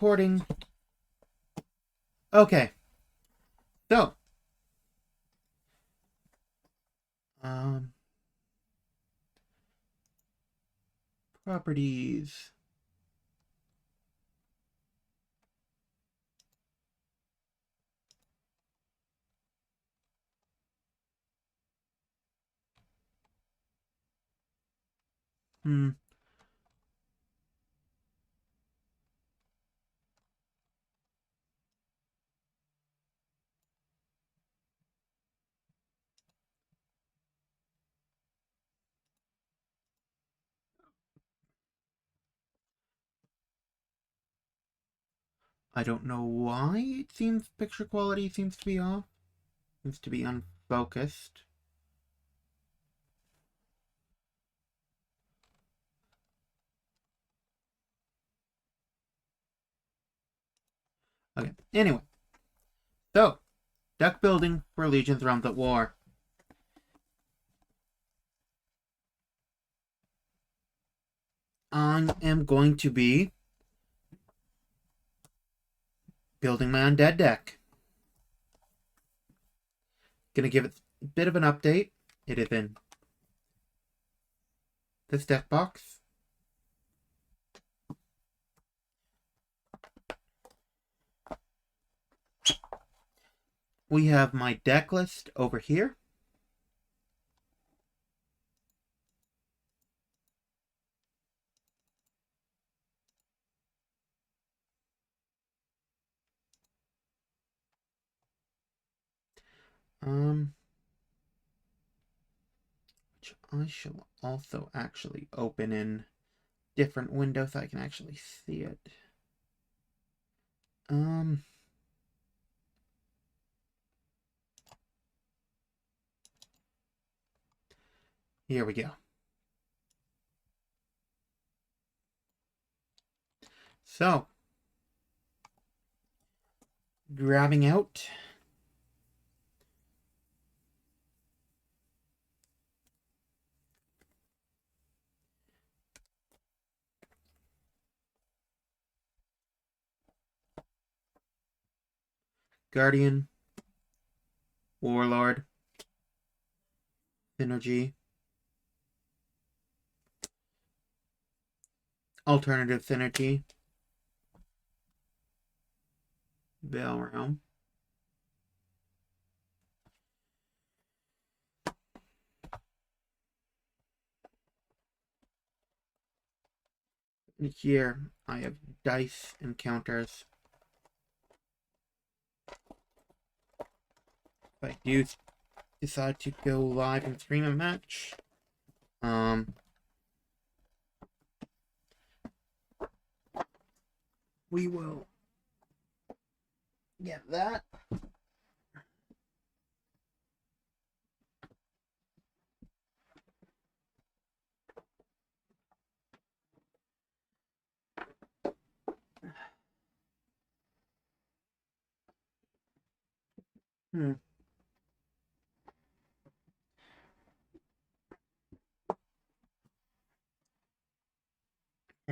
recording. Okay. So. Properties. I don't know why it seems picture quality seems to be off. Seems to be unfocused. Okay, anyway. So, deck building for Legions Realms at War. I am going to be building my undead deck. Gonna give it a bit of an update. It is in this deck box. We have my deck list over here. Which I shall also actually open in different windows so I can actually see it. Here we go. So, grabbing out Guardian, Warlord, Synergy, Alternative Synergy, Veil Realm, and here I have dice encounters. If I do decide to go live and stream a match, we will get that.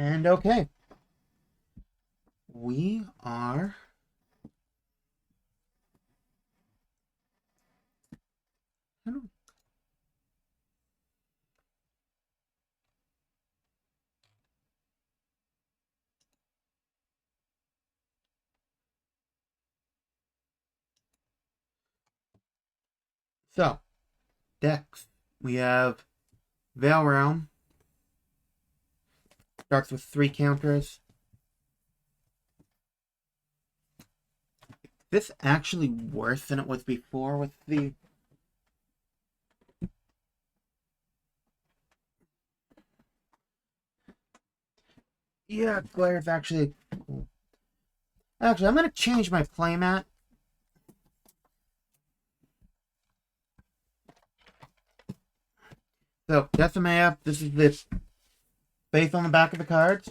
And okay. We are so decks. We have Veil Realm. Starts with 3 counters. This actually worse than it was before with the Glare is actually cool. Actually, I'm gonna change my playmat. So, Decimea, this is the face on the back of the cards.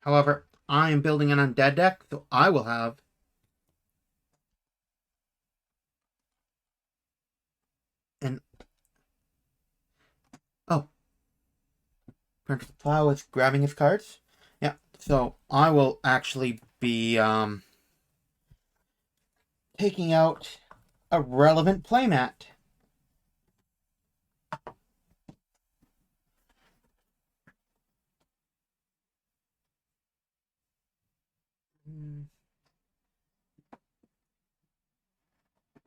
However, I am building an undead deck, so I will have Printer Plow is grabbing his cards. Yeah, so I will actually be taking out a relevant playmat.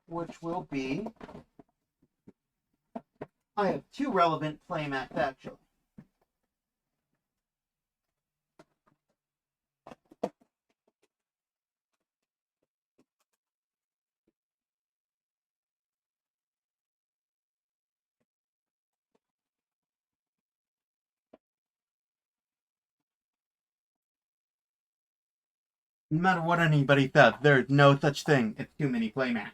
Which will be... I have two relevant playmats, actually. No matter what anybody says, there's no such thing as too many playmats.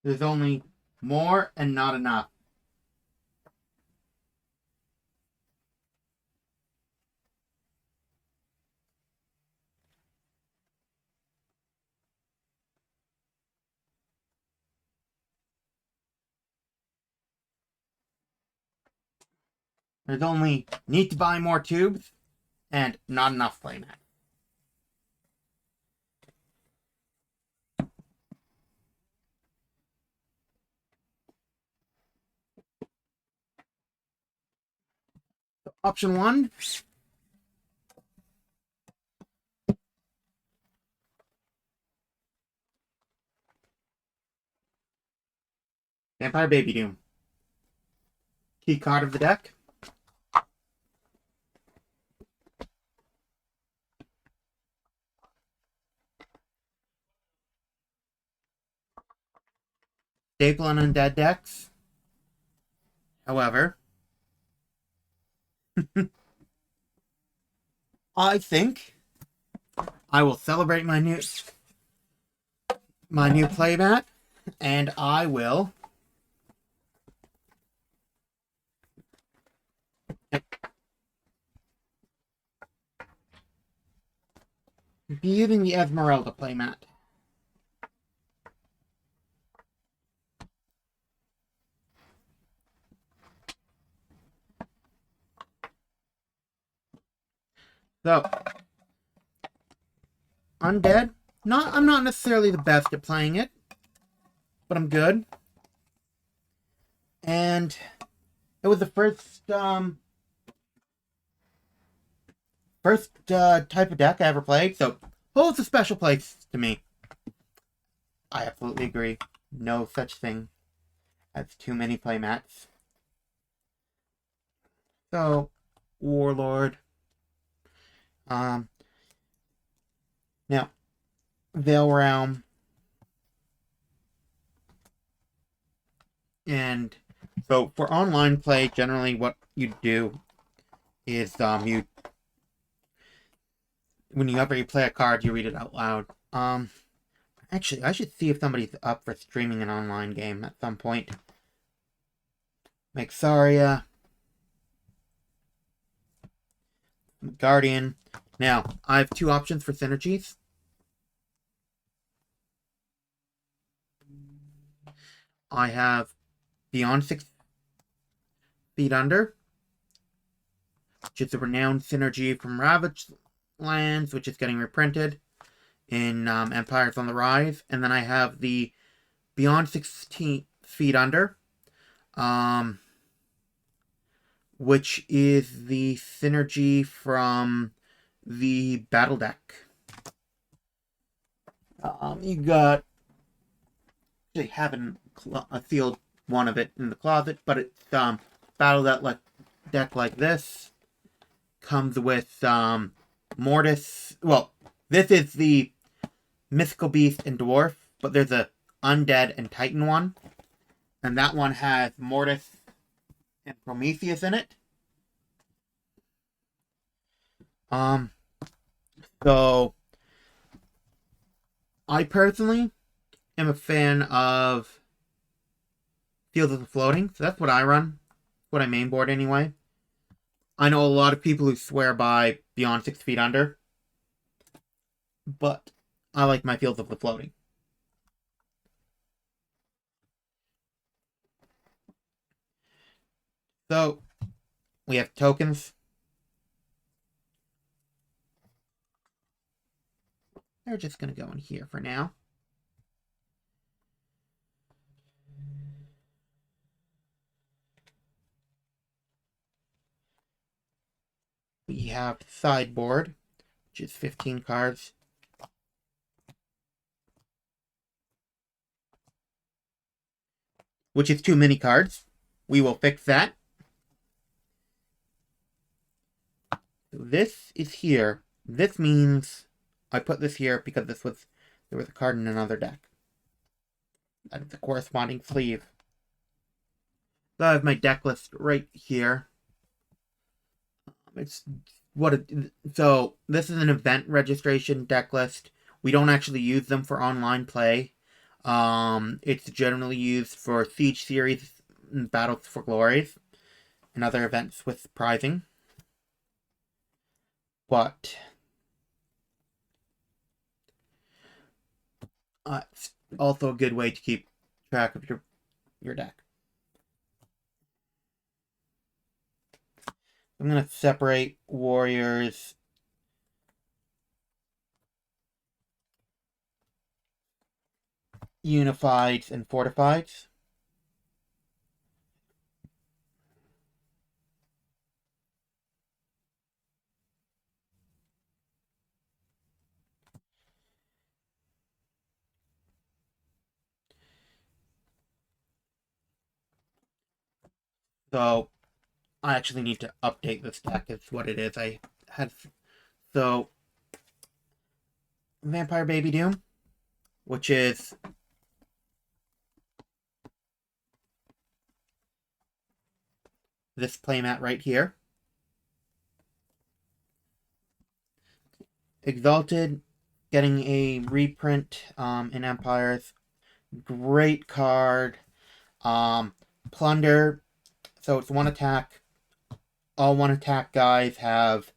There's only more and not enough. There's only need to buy more tubes and not enough playmats. So option one. Vampire Baby Doom. Key card of the deck. Staple and Undead decks. However, I think I will celebrate my new playmat, and I will be using the Esmeralda playmat. So, Undead, I'm not necessarily the best at playing it, but I'm good. And it was the first type of deck I ever played, so holds a special place to me. I absolutely agree. No such thing as too many playmats. So, Warlord. Now, Veil Realm. And so for online play, generally what you do is when you play a card, you read it out loud. Actually, I should see if somebody's up for streaming an online game at some point. Maxaria. Guardian. Now, I have two options for synergies. I have Beyond 6 Feet Under, which is a renowned synergy from Ravaged Lands, which is getting reprinted in Empires on the Rise. And then I have the Beyond 16 Feet Under, which is the synergy from the Battle deck. You got... Actually haven't sealed one of it in the closet, but it's Battle deck like this. Comes with Mortis. Well, this is the Mythical Beast and Dwarf, but there's a Undead and Titan one. And that one has Mortis and Prometheus in it. So I personally am a fan of Fields of the Floating, so that's what I run. What I mainboard anyway. I know a lot of people who swear by Beyond 6 Feet Under, but I like my Fields of the Floating. So, we have tokens. They're just going to go in here for now. We have sideboard, which is 15 cards. Which is too many cards. We will fix that. This is here. This means I put this here because there was a card in another deck. That is the corresponding sleeve. So I have my deck list right here. So this is an event registration deck list. We don't actually use them for online play. It's generally used for Siege series and Battles for Glories and other events with prizing. But it's also a good way to keep track of your deck. I'm going to separate warriors, unifieds, and fortifieds. So I actually need to update this deck. It's what it is. So Vampire Baby Doom, which is this playmat right here. Exalted, getting a reprint in Empires. Great card. Plunder, so it's one attack. All one attack guys have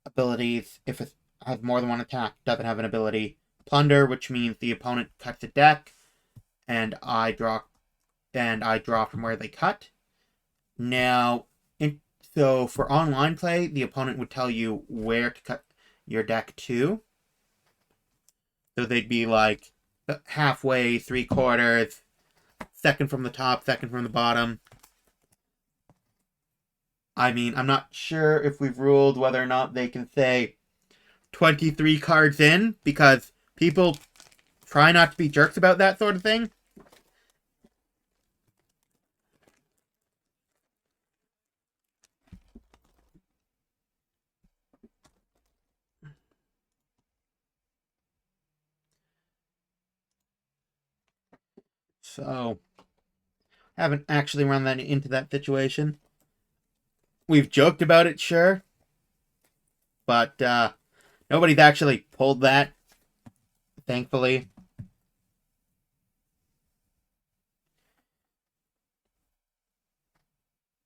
abilities. If it has more than one attack, it doesn't have an ability. Plunder, which means the opponent cuts a deck, and I draw from where they cut. Now, so for online play, the opponent would tell you where to cut your deck to. So they'd be like halfway, 3/4, second from the top, second from the bottom. I mean, I'm not sure if we've ruled whether or not they can say 23 cards in, because people try not to be jerks about that sort of thing. So, haven't actually run that into that situation. We've joked about it, sure, but nobody's actually pulled that, thankfully.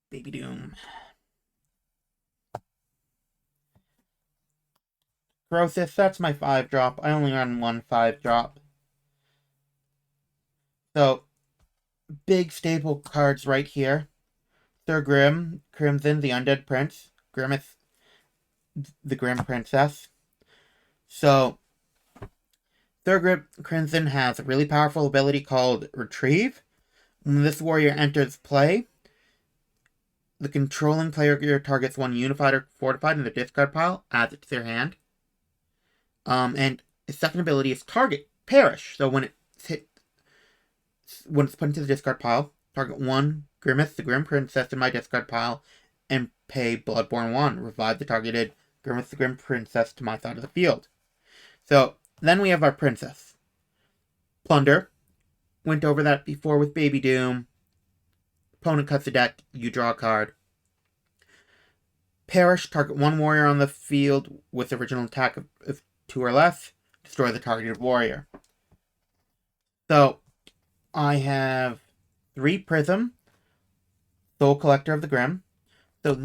Baby Doom. Grossest, that's my 5-drop. I only run one 5-drop. So, big staple cards right here. Sir Grim, Crimson, the Undead Prince. Grimace, the Grim Princess. So, Sir Grim Crimson has a really powerful ability called Retrieve. When this warrior enters play, the controlling player targets one unified or fortified in the discard pile, adds it to their hand. And its second ability is Target Perish. So when it's put into the discard pile, target one Grimace, the Grim Princess, in my discard pile, and pay Bloodborne 1. Revive the targeted Grimace, the Grim Princess, to my side of the field. So then we have our Princess. Plunder. Went over that before with Baby Doom. Opponent cuts a deck, you draw a card. Perish, target one warrior on the field with original attack of 2 or less. Destroy the targeted warrior. So, I have 3 Prism, Soul Collector of the Grim. So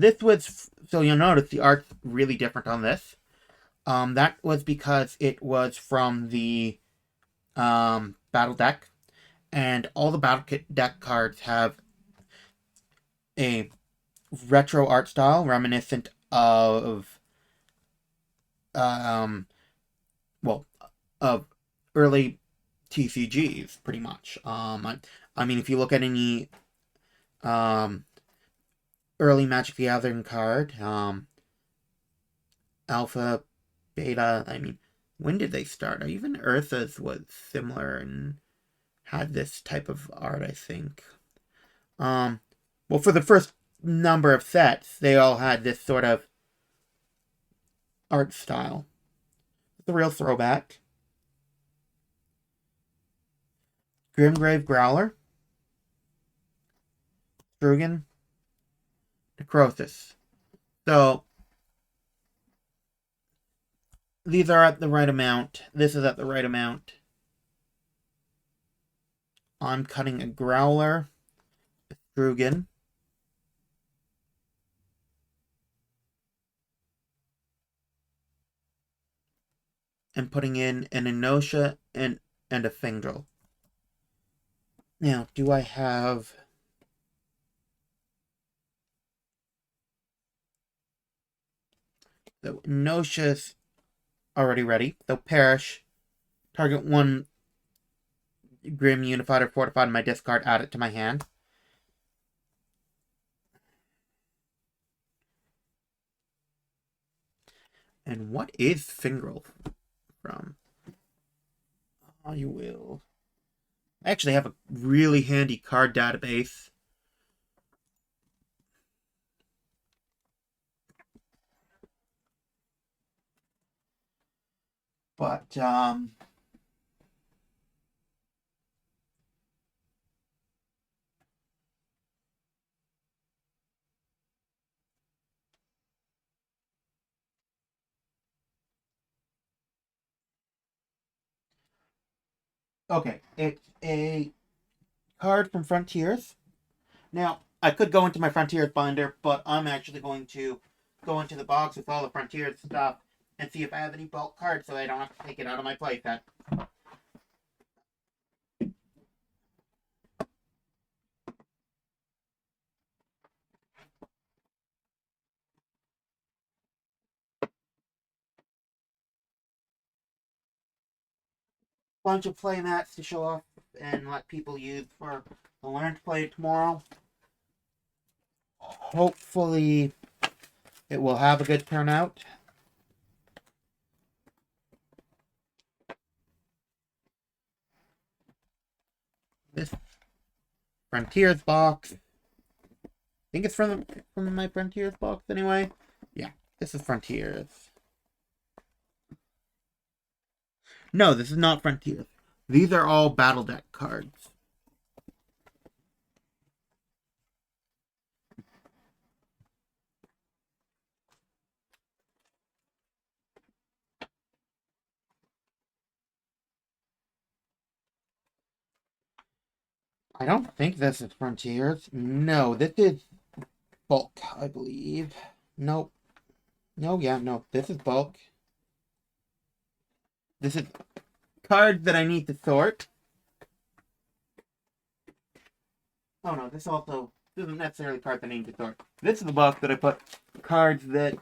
you'll notice the art's really different on this. That was because it was from the battle deck, and all the battle kit deck cards have a retro art style reminiscent of um well of early TCGs, pretty much. I mean, if you look at any um early Magic the Gathering card, Alpha, Beta, I mean, when did they start? Even Urtha's was similar and had this type of art, I think. Um, well, for the first number of sets, they all had this sort of art style. It's a real throwback. Grimgrave Growler, Strugan, Necrosis. So, these are at the right amount. This is at the right amount. I'm cutting a Growler, a Strugan, and putting in an Enosha and a Fingral. Now, do I have... So, Enosha's already ready. They'll perish. Target one Grim, Unified, or Fortified in my discard. Add it to my hand. And what is Fingral from? I will... I actually have a really handy card database. But, okay, it's a card from Frontiers. Now, I could go into my Frontiers binder, but I'm actually going to go into the box with all the Frontiers stuff and see if I have any bulk cards so I don't have to take it out of my playset. Bunch of play mats to show off and let people use for the Learn to Play tomorrow. Hopefully, it will have a good turnout. This Frontiers box. I think it's from my Frontiers box anyway. Yeah, this is Frontiers. No, this is not Frontiers. These are all Battle Deck cards. I don't think this is Frontiers. No, this is Bulk, I believe. Nope. No, yeah, no. This is Bulk. This is cards that I need to sort. Oh no, this also isn't necessarily cards that I need to sort. This is the box that I put cards that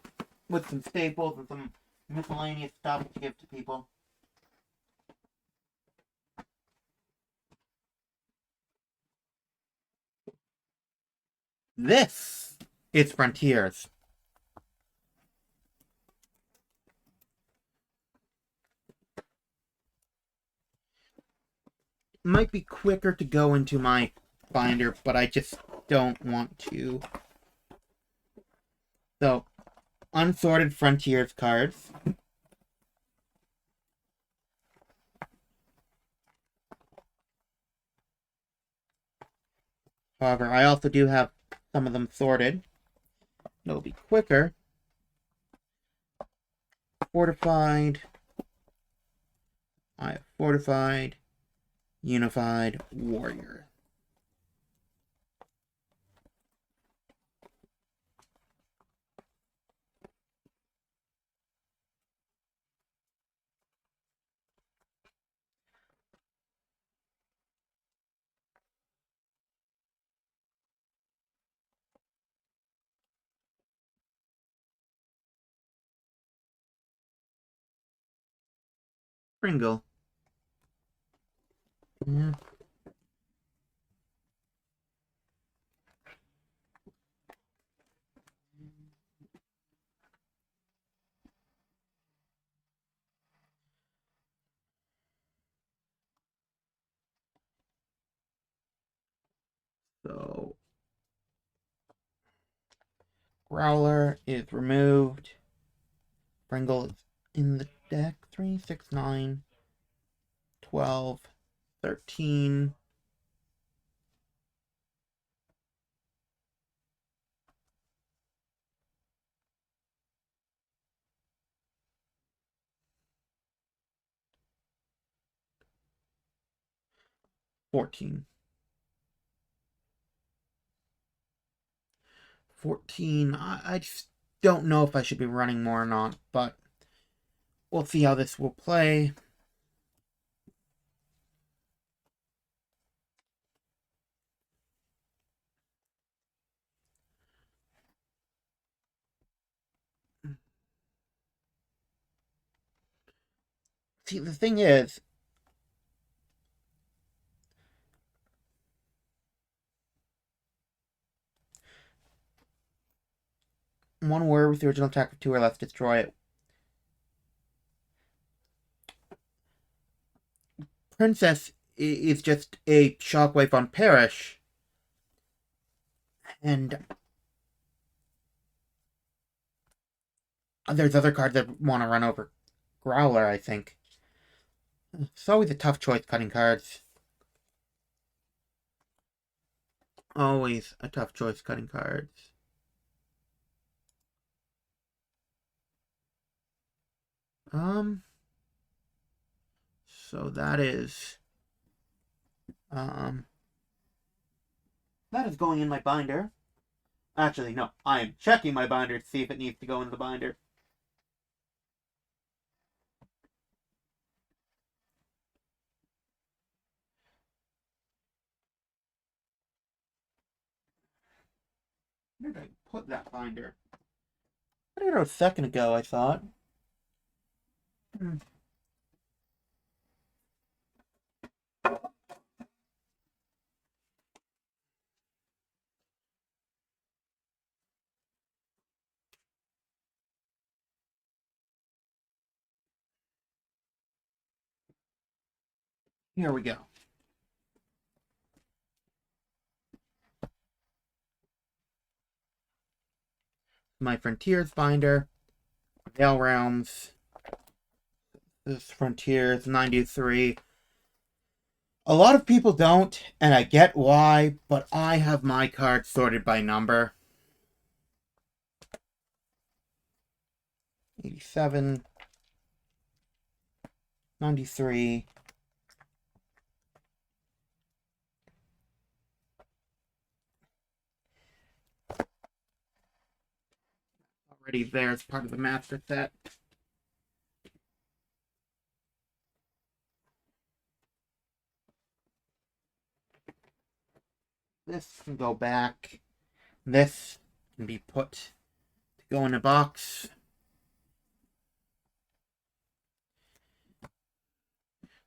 with some staples and some miscellaneous stuff to give to people. This is Frontiers. Might be quicker to go into my binder, but I just don't want to. So, unsorted Frontiers cards. However, I also do have some of them sorted. It'll be quicker. Fortified. I have Fortified, Unified, Warrior. Pringle. Yeah. So Growler is removed. Pringle is in the deck. 3, 6, 9, 12, 13. $14. 14. I just don't know if I should be running more or not, but we'll see how this will play. See, the thing is, one word with the original attack of 2 or less, destroy it. Princess is just a shockwave on Perish. And there's other cards that want to run over Growler, I think. It's always a tough choice cutting cards. Always a tough choice cutting cards. So that is going in my binder. Actually, no, I am checking my binder to see if it needs to go in the binder. Where did I put that binder? I did it a second ago, I thought. Here we go. My Frontiers binder. Veil Realms. This Frontiers 93. A lot of people don't, and I get why, but I have my cards sorted by number. 87. 93. Already there as part of the master set. This can go back. This can be put to go in a box.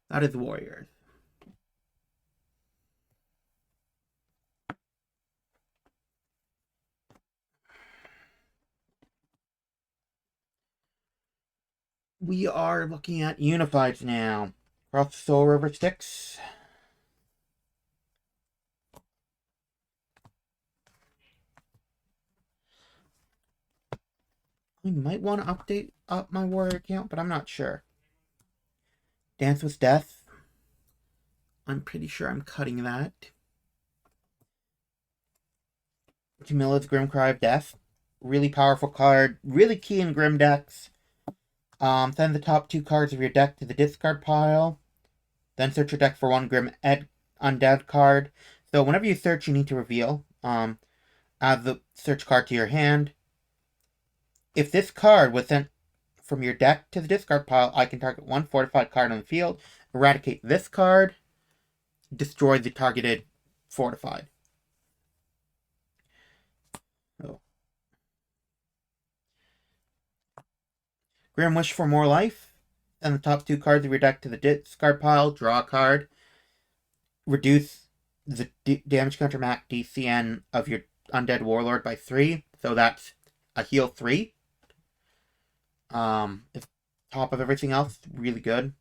That is Warriors. We are looking at Unifieds now. Cross the Soul River Styx. I might want to update up my Warrior account, but I'm not sure. Dance with Death. I'm pretty sure I'm cutting that. Jamila's Grimcry of Death. Really powerful card. Really key in Grim decks. Send the top 2 cards of your deck to the discard pile. Then search your deck for 1 Grim Undead card. So whenever you search, you need to reveal. Add the search card to your hand. If this card was sent from your deck to the discard pile, I can target 1 fortified card on the field, eradicate this card, destroy the targeted fortified. Oh. Grim Wish for More Life. Send the top 2 cards of your deck to the discard pile, draw a card, reduce the damage counter max DCN of your Undead Warlord by 3, so that's a heal 3. It's top of everything else, really good.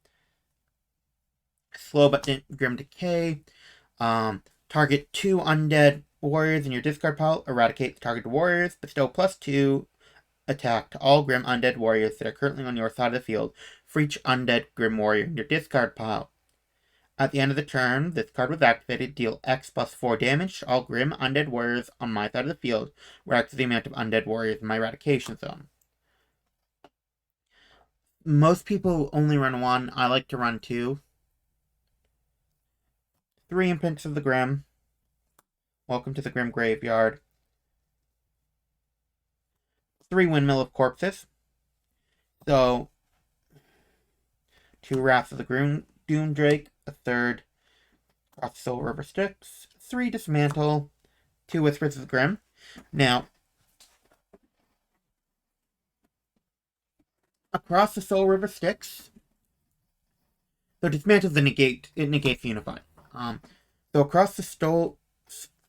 Slow but Grim Decay. Target 2 Undead Warriors in your discard pile, eradicate the target warriors, bestow +2 attack to all Grim Undead Warriors that are currently on your side of the field for each Undead Grim Warrior in your discard pile. At the end of the turn, this card was activated, deal X plus 4 damage to all Grim Undead Warriors on my side of the field, where X is the amount of Undead Warriors in my eradication zone. Most people only run 1. I like to run 2. 3 Imprints of the Grim. Welcome to the Grim Graveyard. 3 Windmill of Corpses. So, 2 Wrath of the Doomdrake, a 3rd Cross Soul River Styx, 3 Dismantle, 2 Whispers of the Grim. Now, across the Soul River Styx, so Dismantle the negate, it negates Unify. So across the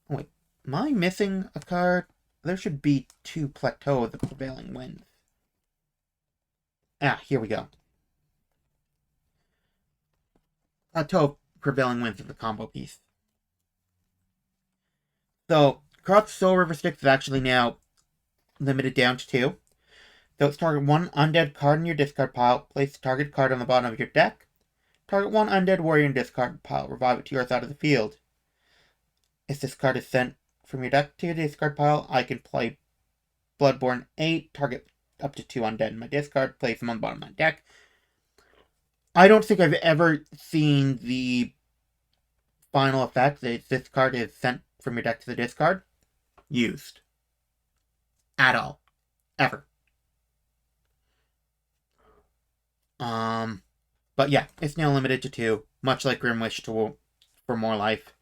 wait, am I missing a card? There should be 2 Plateau of the Prevailing Winds. Here we go. Plateau of Prevailing Winds is the combo piece. So, across the Soul River Styx is actually now limited down to 2. So it's target 1 undead card in your discard pile, place the target card on the bottom of your deck. Target 1 undead warrior in discard pile, revive it to your side of the field. If this card is sent from your deck to your discard pile, I can play Bloodborne 8, target up to 2 undead in my discard, place them on the bottom of my deck. I don't think I've ever seen the final effect that this card is sent from your deck to the discard used. At all. Ever. But yeah, it's now limited to 2, much like Grimwish for more life.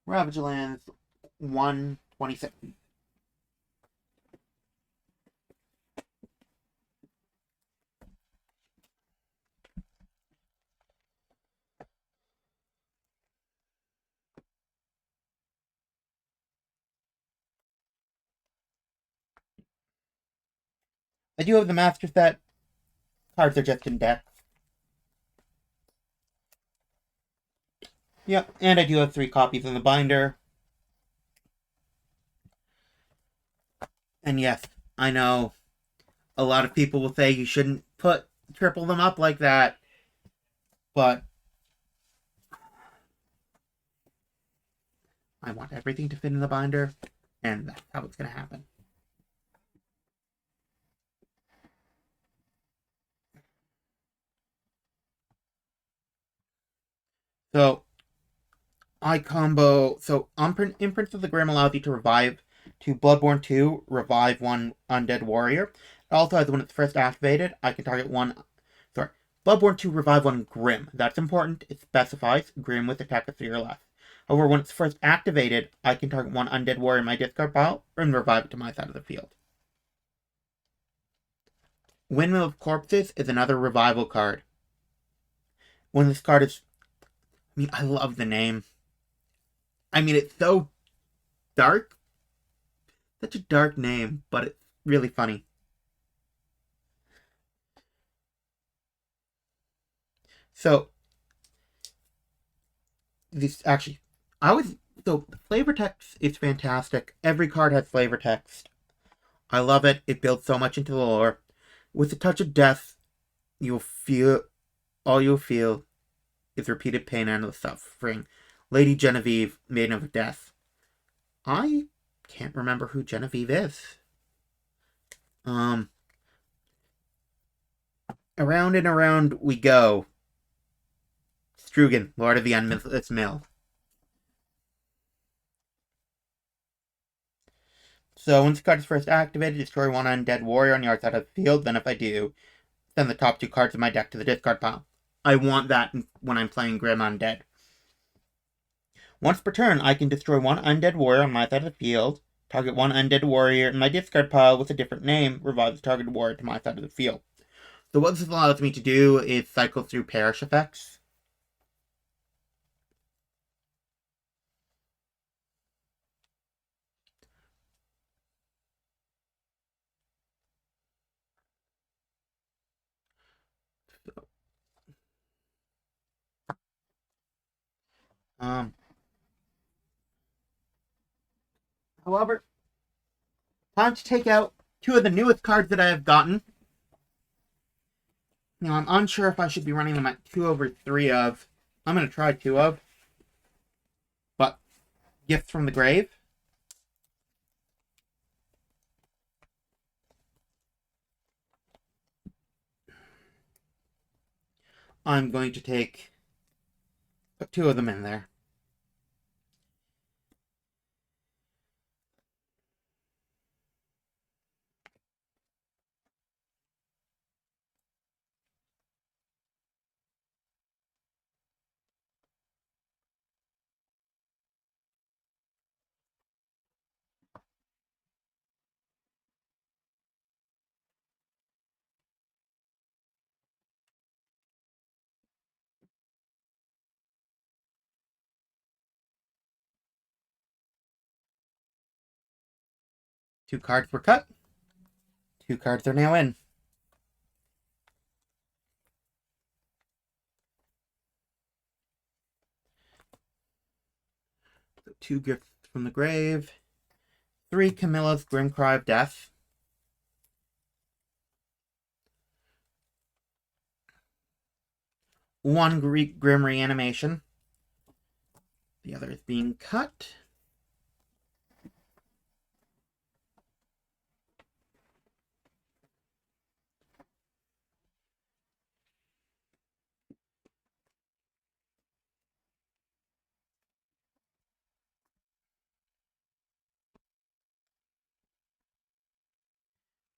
Ravage lands 127. I do have the Master Set. Cards are just in decks. Yep, and I do have 3 copies in the binder. And yes, I know a lot of people will say you shouldn't triple them up like that. But I want everything to fit in the binder, and that's how it's going to happen. So, Imprints of the Grim allows you to revive to Bloodborne 2, revive 1 Undead Warrior. It also has when it's first activated, I can target Bloodborne 2, revive 1 Grim. That's important. It specifies Grim with attack of 3 or less. However, when it's first activated, I can target 1 Undead Warrior in my discard pile and revive it to my side of the field. Windmill of Corpses is another revival card. When this card is... I love the name. It's so dark. Such a dark name, but it's really funny. So, flavor text is fantastic. Every card has flavor text. I love it. It builds so much into the lore. With a touch of death, all you'll feel is repeated pain and the suffering. Lady Genevieve, Maiden of Death. I can't remember who Genevieve is. Around and around we go. Strugan, Lord of the Endless Mill. So once the card is first activated, destroy 1 undead warrior on your side of the field. Then if I do, send the top 2 cards of my deck to the discard pile. I want that when I'm playing Grim Undead. Once per turn, I can destroy 1 undead warrior on my side of the field, Target one undead warrior in my discard pile with a different name revives target warrior to my side of the field. So what this allows me to do is cycle through parish effects. However, time to take out two of the newest cards that I have gotten. Now, I'm unsure if I should be running them at 2 over 3 of. I'm going to try 2 of. But, Gifts from the Grave. I'm going to put 2 of them in there. Two cards were cut. 2 cards are now in. So 2 Gifts from the Grave. 3 Camilla's Grim Cry of Death. 1 Grim Reanimation. The other is being cut.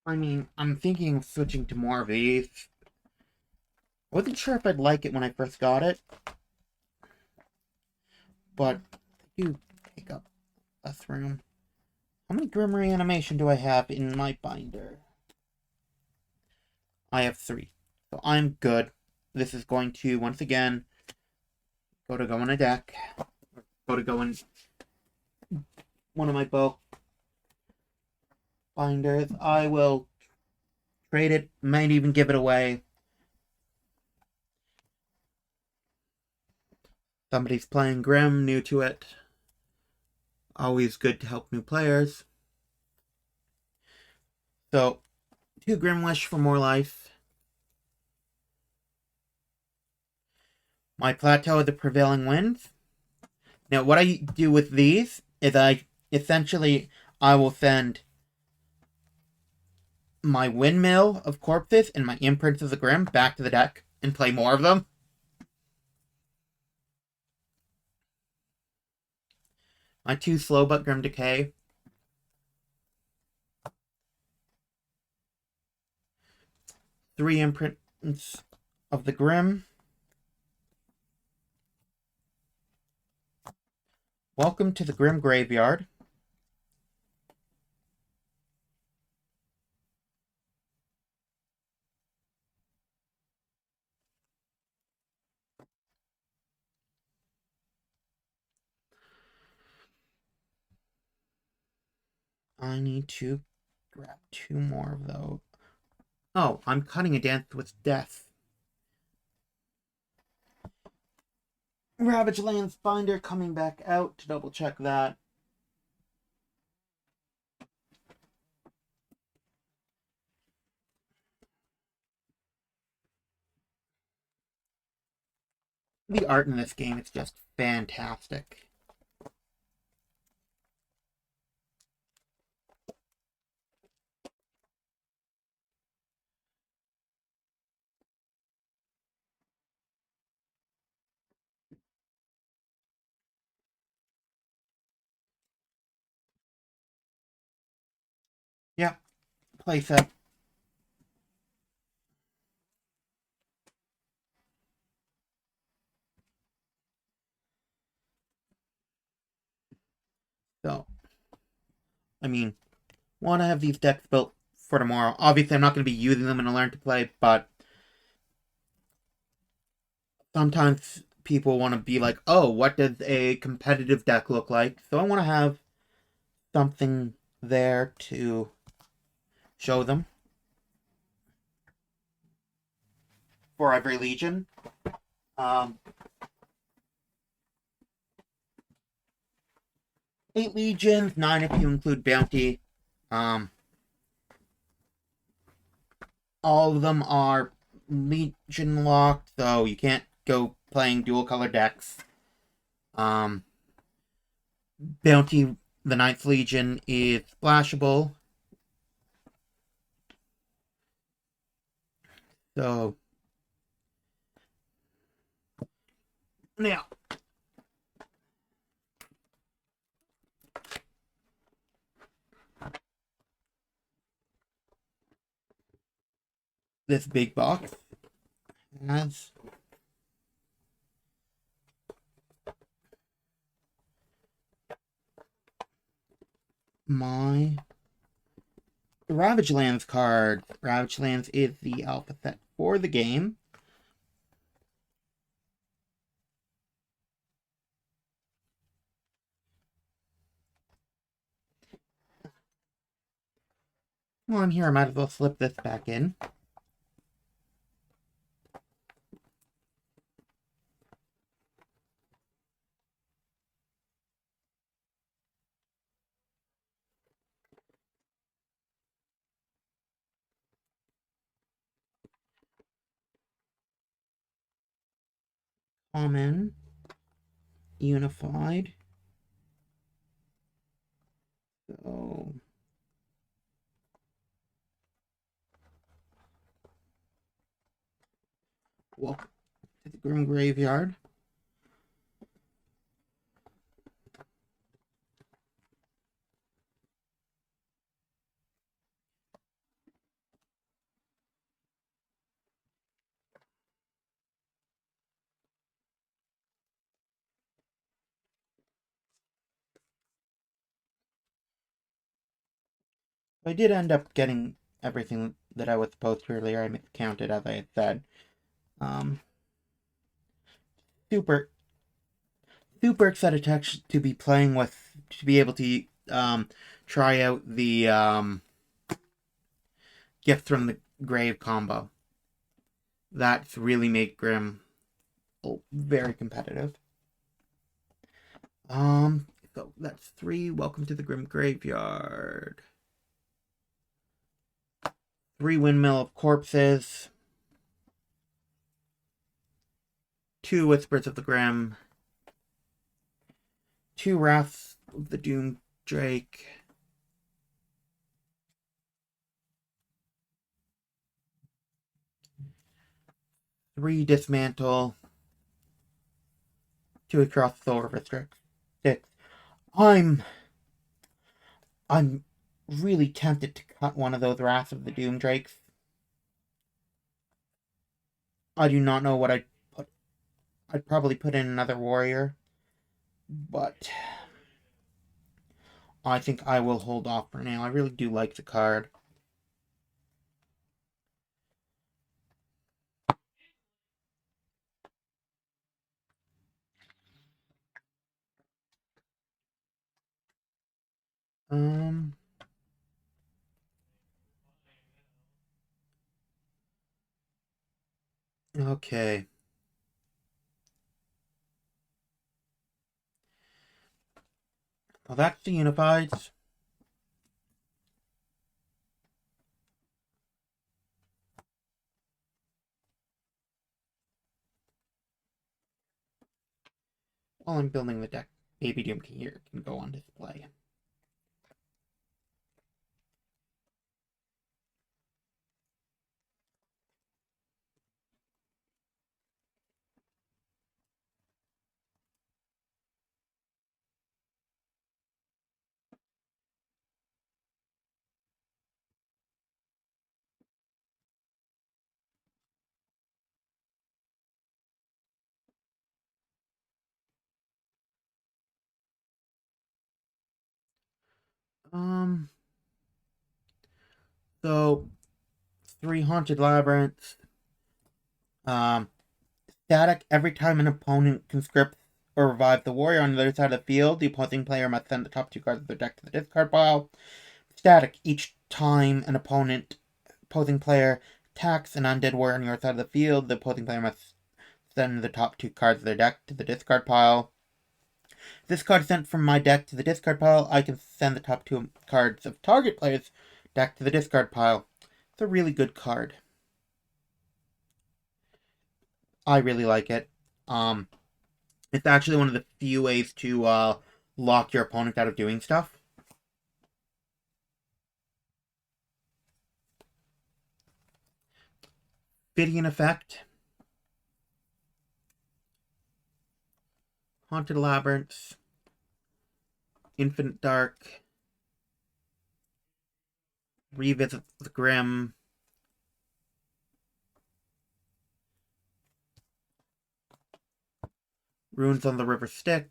I mean, I'm thinking of switching to more of these. I wasn't sure if I'd like it when I first got it, but they do take up less room. How many Grim Reanimation do I have in my binder? I have 3. So I'm good. This is going to, once again, go in a deck. Go in one of my bulk binders. I will trade it, might even give it away. Somebody's playing Grim, new to it. Always good to help new players. So, 2 Grim Wish for more life. My Plateau of the Prevailing Winds. Now, what I do with these is I will send my Windmill of Corpses and my Imprints of the Grim back to the deck and play more of them. My 2 Slow But Grim Decay. 3 Imprints of the Grim. Welcome to the Grim Graveyard. I need to grab 2 more of those. Oh, I'm cutting a Dance with Death. Ravage Lands Binder coming back out to double check that. The art in this game is just fantastic. Yeah, playset. So, I mean, want to have these decks built for tomorrow. Obviously, I'm not going to be using them in a Learn to Play, but sometimes people want to be like, oh, what does a competitive deck look like? So I want to have something there to show them for every legion. Um, 8 legions, 9 if you include bounty. Um, all of them are legion locked, so you can't go playing dual color decks. Um, bounty, the 9th legion, is splashable. So now this big box has my Ravage Lands card. Ravage Lands is the alpha set for the game. While I'm here, I might as well slip this back in. Common, unified. So welcome to the Grim Graveyard. I did end up getting everything that I was supposed to earlier. I miscounted, as I had said. Um, super, super excited to be playing with, to be able to try out the Gift from the Grave combo. That's really made Grim very competitive. So that's 3. Welcome to the Grim Graveyard. 3 Windmill of Corpses. 2 Whispers of the Grim. 2 Wraths of the Doom Drake. 3 Dismantle. 2 Across the Soul Restrict. 6. I'm really tempted to cut one of those Wraths of the Doom Drakes. I do not know what I'd put. I'd probably put in another warrior, but I think I will hold off for now. I really do like the card. Um, okay. Well, that's the Unifieds. While I'm building the deck, Baby Doom here can go on display. Um, so 3 Haunted Labyrinths. Um, Static. Every time an opponent conscripts or revives the warrior on the other side of the field, the opposing player must send the top 2 cards of their deck to the discard pile. Static. Each time an opposing player attacks an undead warrior on your side of the field, the opposing player must send the top 2 cards of their deck to the discard pile. If this card is sent from my deck to the discard pile, I can send the top 2 cards of target player's deck to the discard pile. It's a really good card. I really like it. Um, it's actually one of the few ways to lock your opponent out of doing stuff. Fitting Effect. Haunted Labyrinths. Infinite Dark. Revisit the Grim. Runes on the River Styx.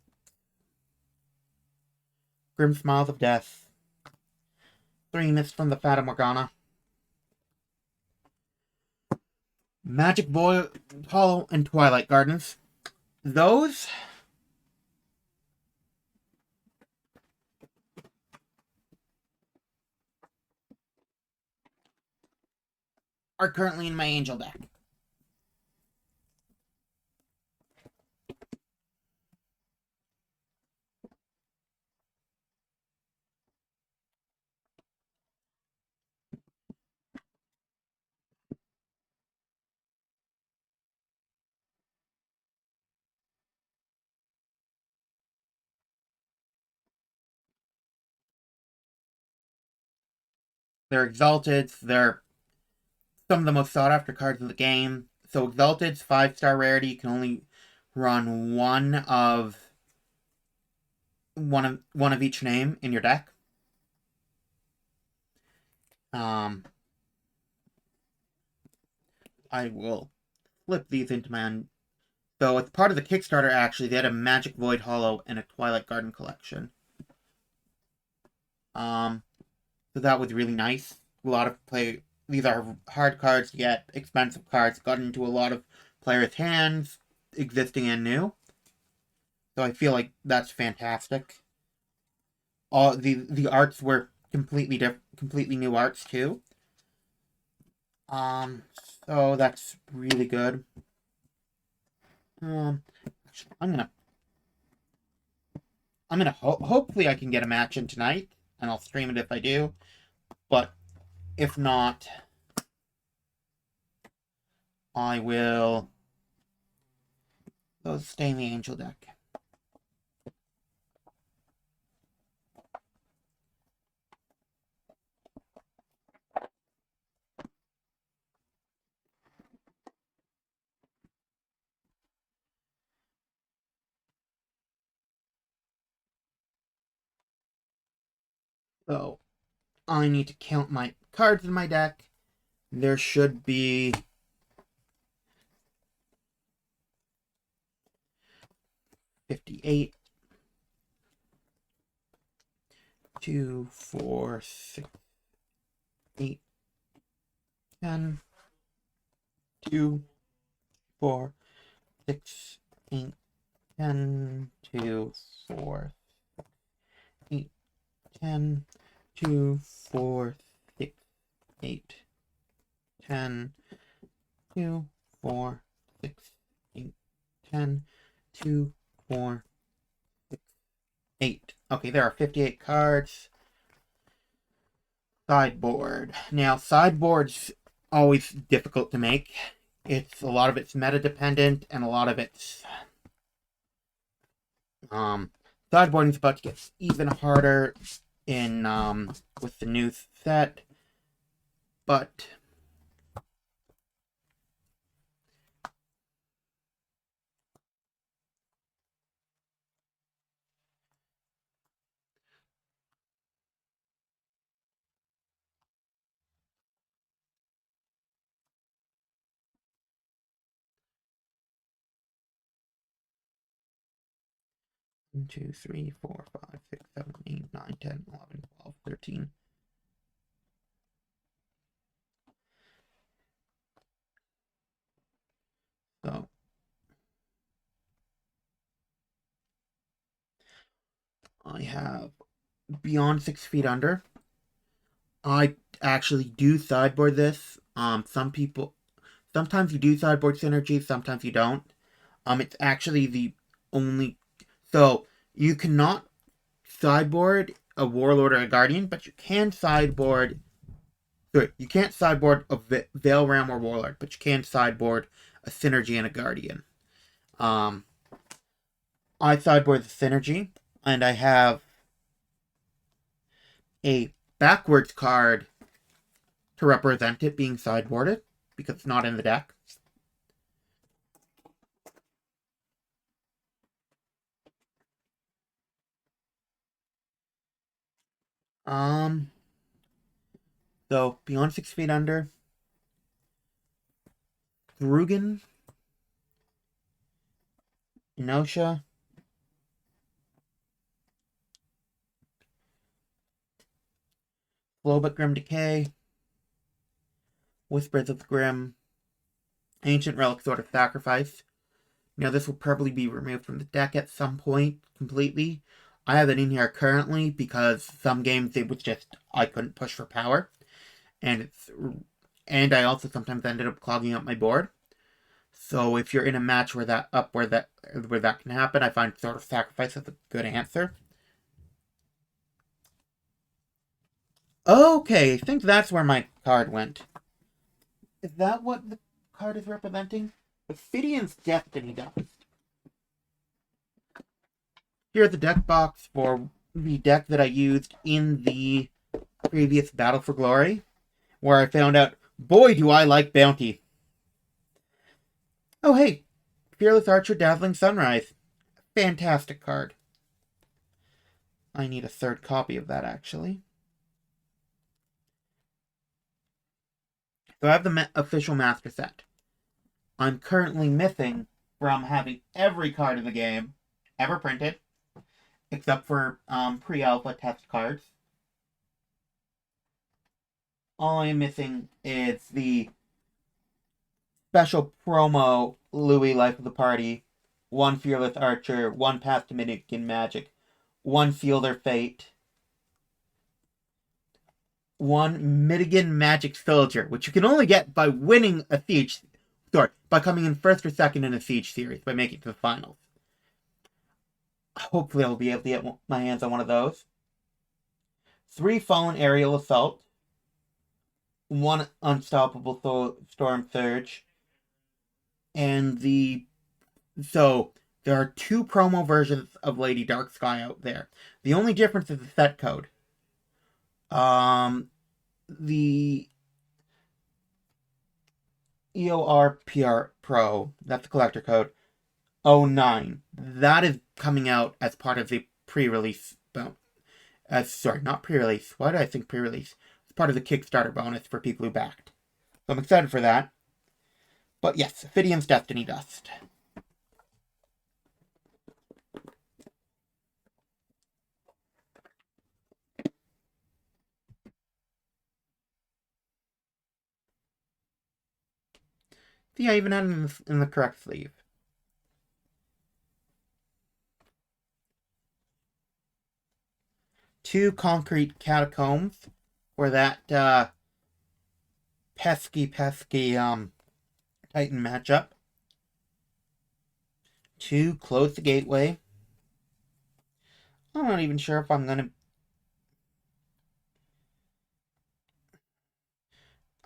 Grim Smiles of Death. 3 Mists from the Fata Morgana. Magic Void Hollow and Twilight Gardens. Those are currently in my Angel deck. They're Exalteds. They're some of the most sought after cards in the game. So Exalted's 5-star rarity. You can only run one of each name in your deck. I will flip these into my So it's part of the Kickstarter. Actually, they had a Magic Void Hollow and a Twilight Garden collection. So that was really nice. A lot of play. These are hard cards to get, expensive cards. Got into a lot of players' hands, existing and new. So I feel like that's fantastic. All the arts were completely new arts too. Um, so that's really good. Actually, hopefully I can get a match in tonight, and I'll stream it if I do. But if not, I will. Those stay in the Angel deck. So I need to count my cards in my deck. There should be 58, 2, 4, 6, 8, 10, 2, 4, 6, 8, 10, 2, 4, 8, 10, 2, 4, 6, 8, 10, 2, 4, 6, 8, 10, 2, 4, 6, 8. Okay, there are 58 cards. Sideboard. Now, sideboard's always difficult to make. A lot of it's meta dependent, and a lot of it's sideboarding's about to get even harder in with the new set, but 1, 2, 3, 4, 5, 6, 7, 8, 9, 10, 11, 12, 13. So I have Beyond 6 Feet Under. I actually do sideboard this. Sometimes you do sideboard synergy, sometimes you don't. It's actually the only. So you cannot sideboard a Warlord or a Guardian, but you can sideboard. Sorry, you can't sideboard a Veil Ram or Warlord, but you can sideboard a Synergy and a Guardian. I sideboard the Synergy, and I have a backwards card to represent it being sideboarded because it's not in the deck. So Beyond 6 Feet Under, Rugen, Inosha, Flowbook Grim Decay, Whispers of the Grim, Ancient Relic Sword of Sacrifice. Now this will probably be removed from the deck at some point completely. I have it in here currently because some games it was just I couldn't push for power, and I also sometimes ended up clogging up my board. So if you're in a match where that can happen, I find Sword of Sacrifice is a good answer. Okay, I think that's where my card went. Is that what the card is representing? Ophidian's Destiny Dust. Here's the deck box for the deck that I used in the previous Battle for Glory, where I found out, boy, do I like Bounty. Oh, hey, Fearless Archer Dazzling Sunrise. Fantastic card. I need a third copy of that, actually. So I have the official master set. I'm currently missing from having every card in the game ever printed, except for pre-alpha test cards. All I am missing is the special promo Louis Life of the Party, 1 Fearless Archer, 1 Path to Dominican Magic, 1 Fielder Fate, 1 Mitigan Magic Soldier, which you can only get by winning a Siege. Sorry, by coming in first or second in a Siege series, by making it to the finals. Hopefully I'll be able to get my hands on one of those. 3 Fallen Aerial Assault, 1 Unstoppable Storm Surge, and so there are 2 promo versions of Lady Darksky out there. The only difference is the set code. The EORPR Pro, that's the collector code, 09. That is coming out as part of the pre-release sorry, not pre-release. Why did I think pre-release? It's part of the Kickstarter bonus for people who backed. So I'm excited for that. But yes, Ophidian's Destiny Dust. See, I even had it in the correct sleeve. 2 Concrete Catacombs for that pesky Titan matchup. 2 Close the Gateway. I'm not even sure if I'm gonna.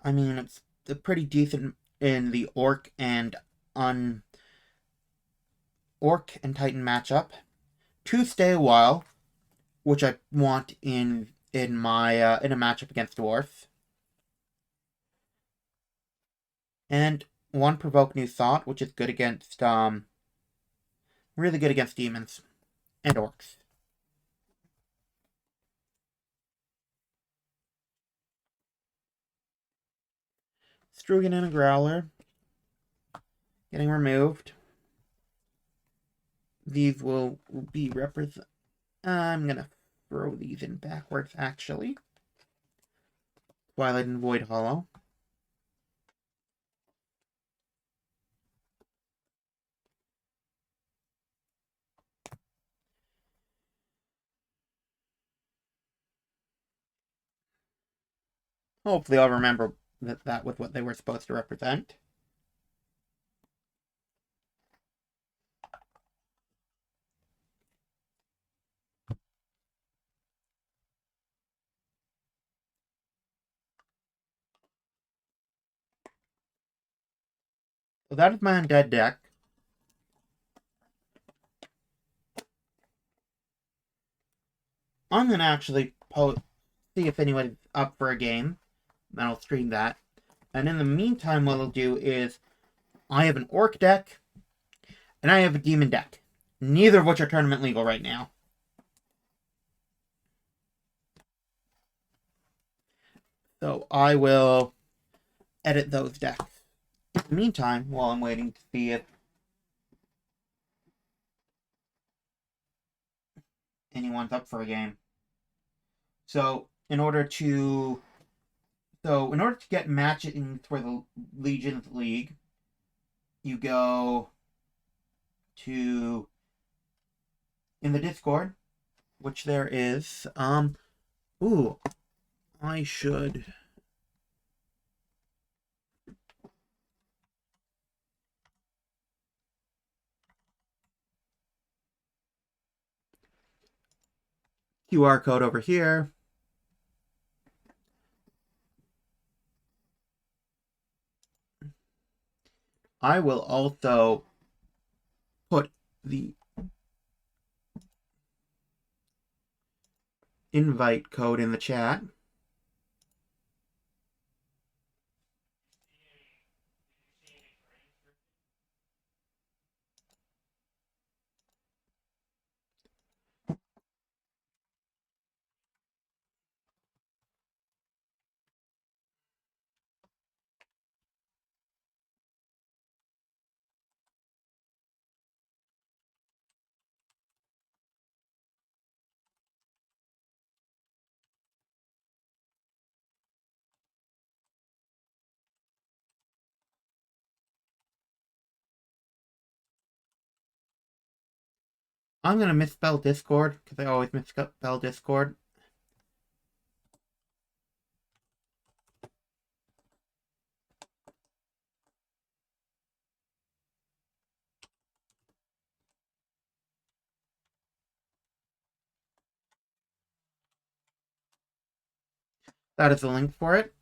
I mean, it's pretty decent in the Orc and Titan matchup. 2 Stay a While, which I want in my in a matchup against Dwarfs. And 1 Provoke New Thought, which is good against really good against demons and orcs. Strugan and a Growler getting removed. these will be represent. I'm gonna throw these in backwards, actually. Twilight and Void Hollow. Hopefully I'll remember that that was what they were supposed to represent. So that is my undead deck. I'm gonna actually see if anyone's up for a game, and I'll stream that. And in the meantime, what I'll do is I have an orc deck and I have a demon deck, neither of which are tournament legal right now. So I will edit those decks. In the meantime, while I'm waiting to see if anyone's up for a game. So in order to get matching for the Legion's League, you go to in the Discord, which there is. Ooh, I should. QR code over here. I will also put the invite code in the chat. I'm going to misspell Discord because I always misspell Discord. That is the link for it.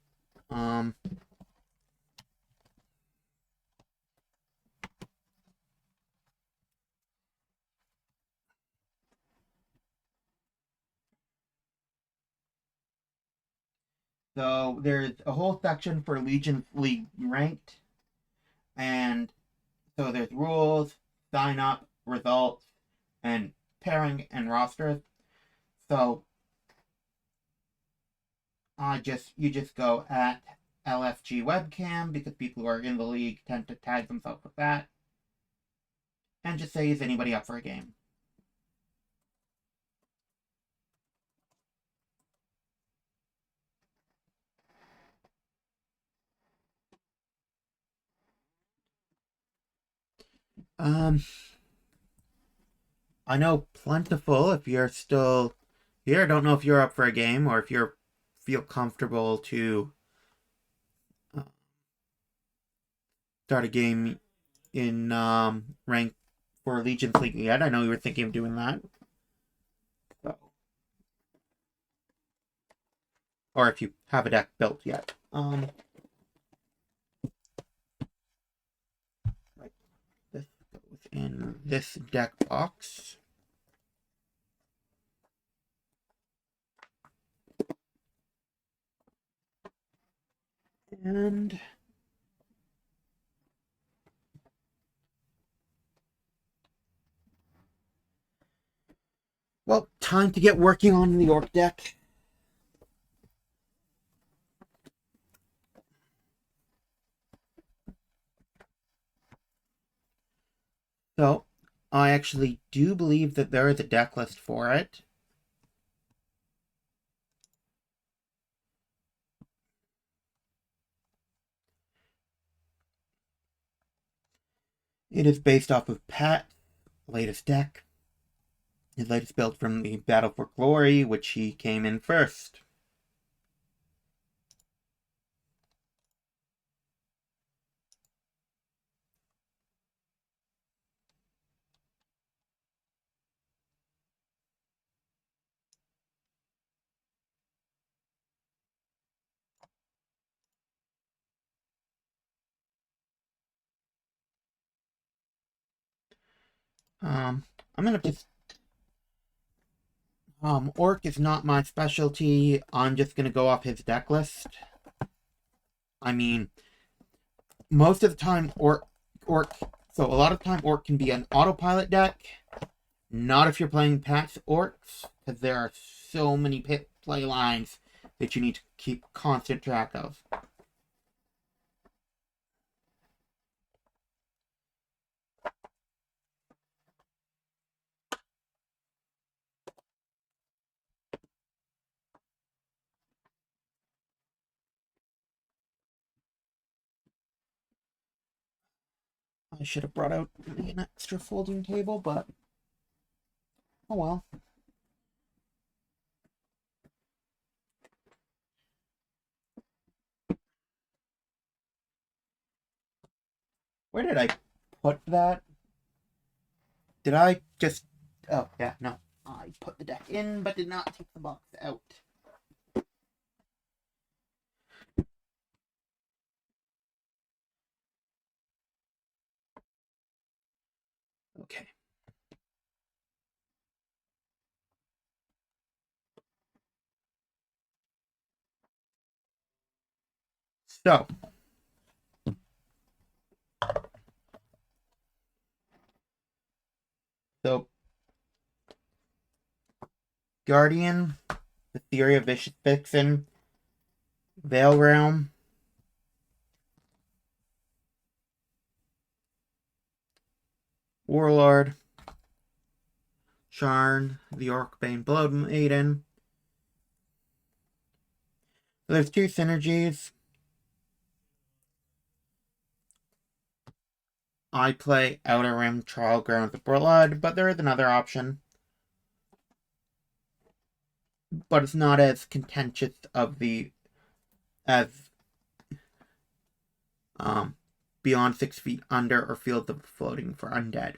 So there's a whole section for Legion's League ranked, and so there's rules, sign up, results, and pairing and rosters. So you just go at LFG webcam because people who are in the league tend to tag themselves with that, and just say, is anybody up for a game? I know Plentiful, if you're still here, I don't know if you're up for a game or if you feel comfortable to start a game in rank for Legion's League yet. I know you were thinking of doing that. So. Or if you have a deck built yet. Right. This goes in this deck box. And well, time to get working on the orc deck. So I actually do believe that there is a deck list for it. It is based off of Pat's latest deck. His latest build from the Battle for Glory, which he came in first. I'm gonna just Orc is not my specialty. I'm just gonna go off his deck list. I mean, most of the time Orc so a lot of time Orc can be an autopilot deck. Not if you're playing Pat's Orcs, because there are so many play lines that you need to keep constant track of. I should have brought out an extra folding table, but oh well. Where did I put that? Did I just... Oh, yeah, no. I put the deck in, but did not take the box out. Okay. So, Guardian, the Theory of Vicious Vixen, Veil Realm, Warlord, Sharn, the Orcbane Blood Maiden. So there's two synergies. I play Outer Rim Trial Grounds of Blood, but there is another option. But it's not as contentious of the as Beyond 6 Feet Under or Fields of Floating for Undead.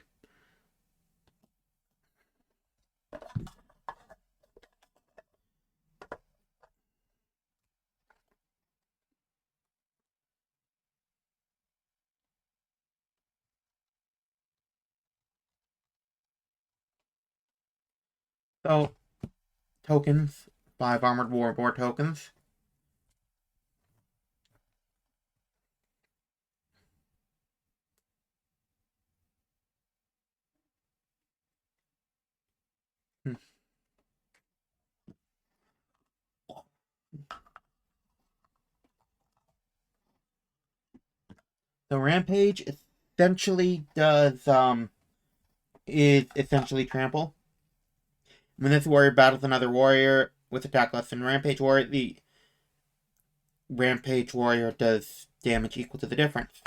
So, tokens, 5 Armored Warboard tokens. The Rampage essentially is essentially trample. When this warrior battles another warrior with attack less than Rampage Warrior, the Rampage Warrior does damage equal to the difference.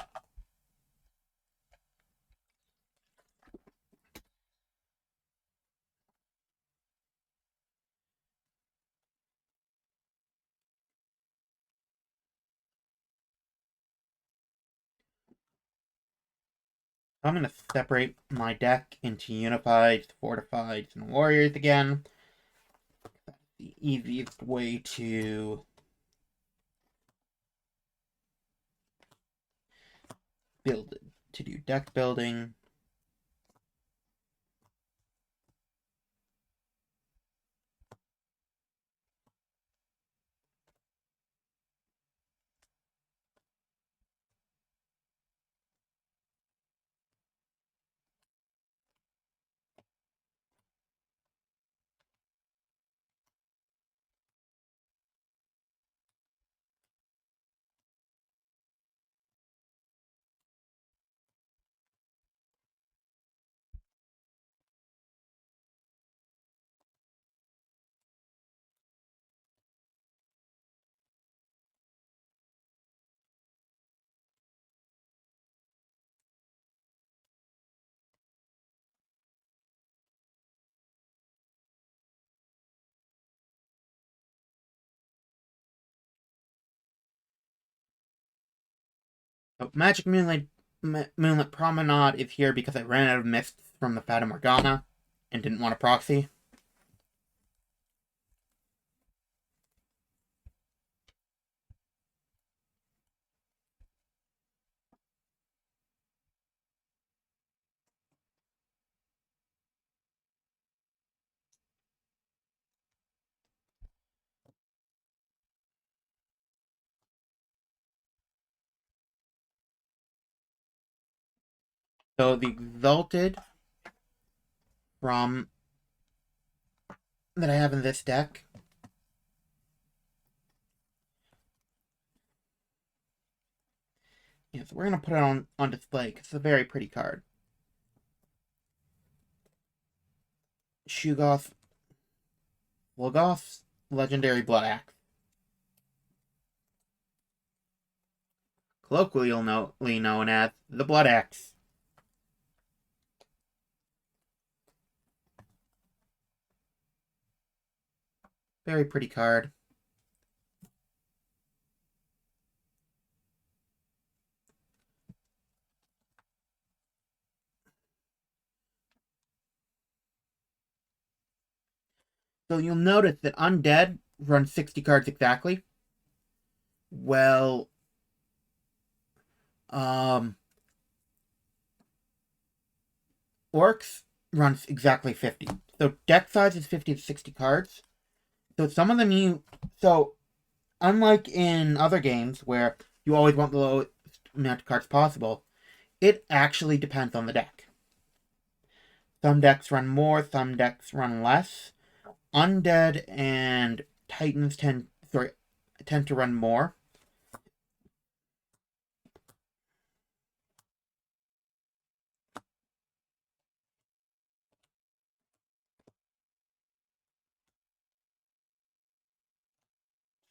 I'm going to separate my deck into Unified, Fortified, and Warriors again. That's the easiest way to build it, to do deck building. So Magic Moonlight Promenade is here because I ran out of mist from the Fata Morgana and didn't want a proxy. So the Exalted from that I have in this deck. Yeah, so we're gonna put it on display because it's a very pretty card. Shugoth Logoth's Legendary Blood Axe. Colloquially known as the Blood Axe. Very pretty card. So you'll notice that Undead runs 60 cards exactly. Well, Orcs runs exactly 50. So deck size is 50 to 60 cards. So some of them so unlike in other games where you always want the lowest amount of cards possible, it actually depends on the deck. Some decks run more, some decks run less. Undead and Titans tend to run more.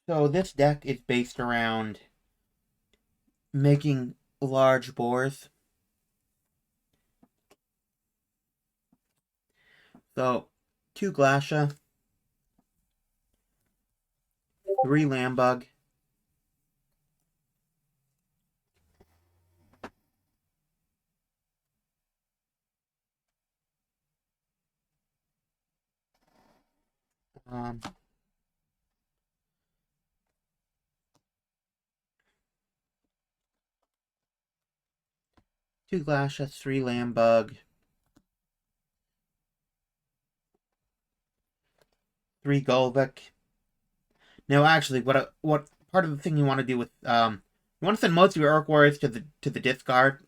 So this deck is based around making large boars. So 2 Glacia, 3 Lambug, 2 Glacia, 3 Lambug, 3 Golvik. Now, actually, what part of the thing you want to do with you want to send most of your Orc Warriors to the discard.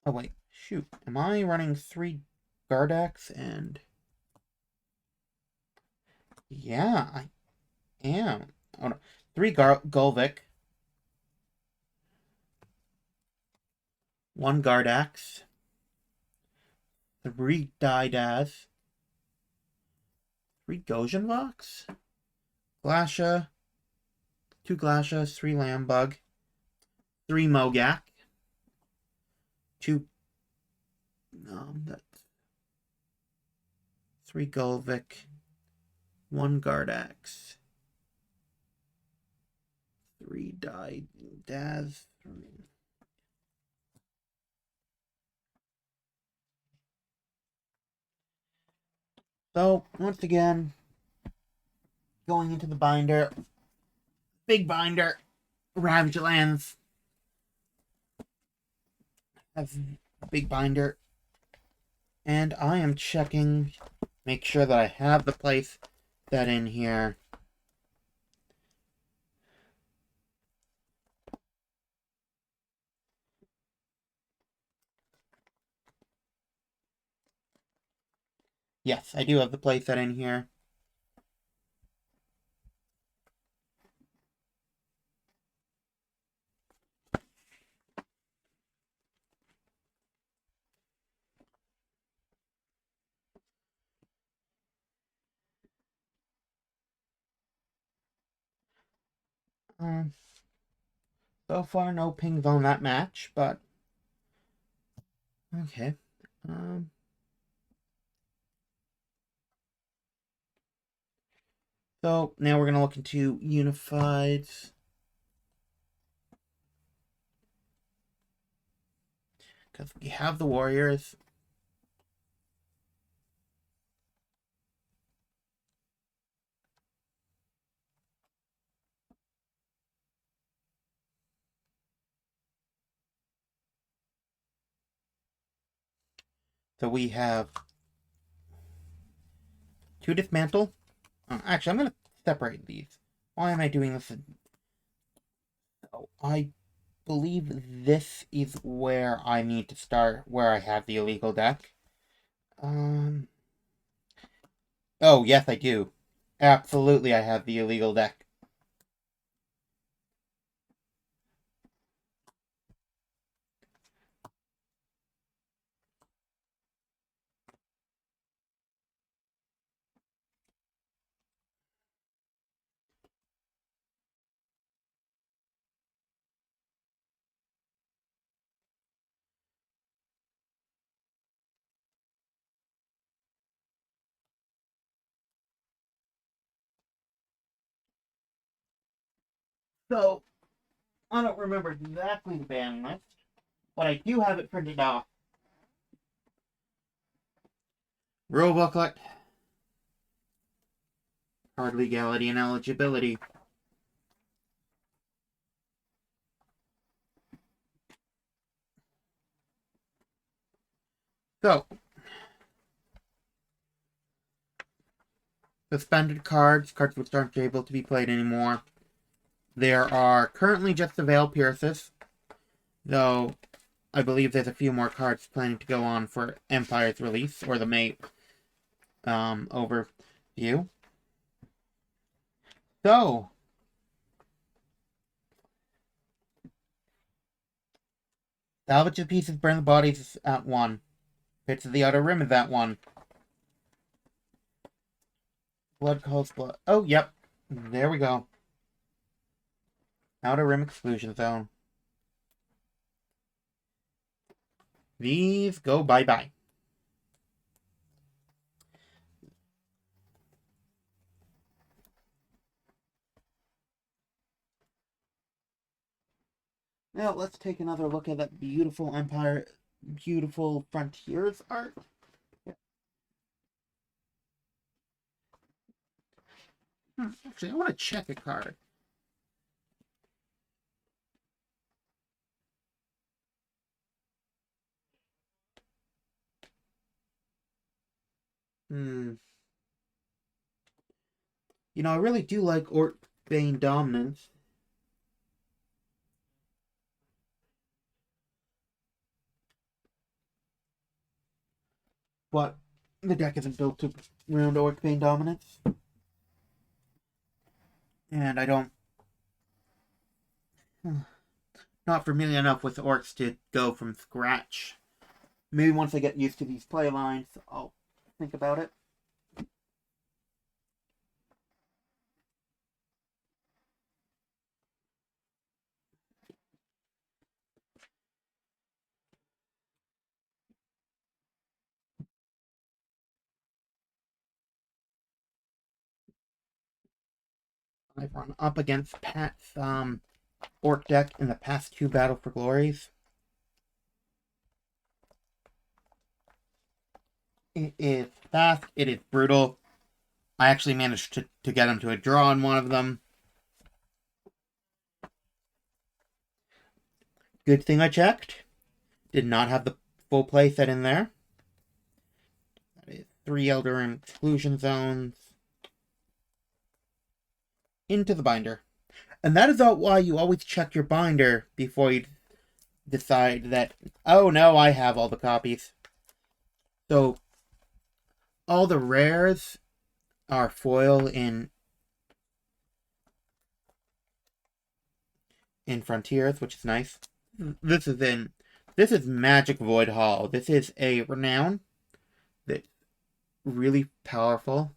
Oh wait, shoot, am I running 3 Gardax and yeah, I am. Oh no, 3 Golvik, 1 Gardax, 3 Didaz, 3 Gojanvox, Glacia, 2 Glacias, 3 Lambug, 3 Mogak, 2 that's 3 Golvik, 1 Gardax, 3 Daz. So, once again, going into the binder. Big binder. Ravage Lands. Have a big binder. And I am checking, make sure that I have the place set in here. Yes, I do have the place set in here. So far, no pings on that match, but okay. So now we're going to look into Unifieds. Because we have the Warriors. So we have two Dismantle. Actually, I'm going to separate these. Why am I doing this? Oh, I believe this is where I need to start, where I have the illegal deck. Oh, yes, I do. Absolutely, I have the illegal deck. So, I don't remember exactly the ban list, but I do have it printed off. Rule booklet. Card legality and eligibility. So, suspended cards, cards which aren't able to be played anymore. There are currently just the Veil Pierces, though I believe there's a few more cards planning to go on for Empire's release, or the May overview. So, salvage the pieces, burn the bodies at 1. Hits of the Outer Rim is at 1. Blood calls blood. Oh, yep. There we go. Outer Rim Exclusion Zone. These go bye-bye. Now, let's take another look at that beautiful Empire, beautiful Frontiers art. Actually, I want to check a card. You know, I really do like Orc-Bane Dominance. But the deck isn't built to around Orc-Bane Dominance. And I don't... Not familiar enough with Orcs to go from scratch. Maybe once I get used to these play lines, I'll think about it. I've run up against Pat's Orc deck in the past 2 Battle for Glories. It is fast, it is brutal. I actually managed to get him to a draw on one of them. Good thing I checked. Did not have the full play set in there. That is 3 Elder and Exclusion Zones. Into the binder. And that is why you always check your binder before you decide that, oh no, I have all the copies. So, all the rares are foil in Frontiers, which is nice. This is Magic Void Hall. This is a renown that's really powerful.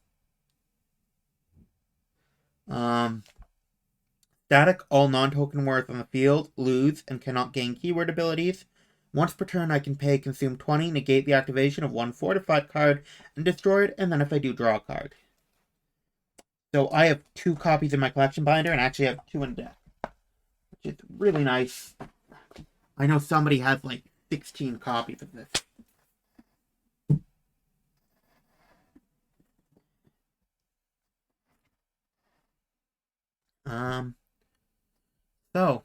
Static, all non-token worth on the field, lose, and cannot gain keyword abilities. Once per turn, I can pay consume 20, negate the activation of one fortified card, and destroy it, and then if I do, draw a card. So I have 2 copies in my collection binder, and I actually have 2 in deck, which is really nice. I know somebody has like 16 copies of this. Um, so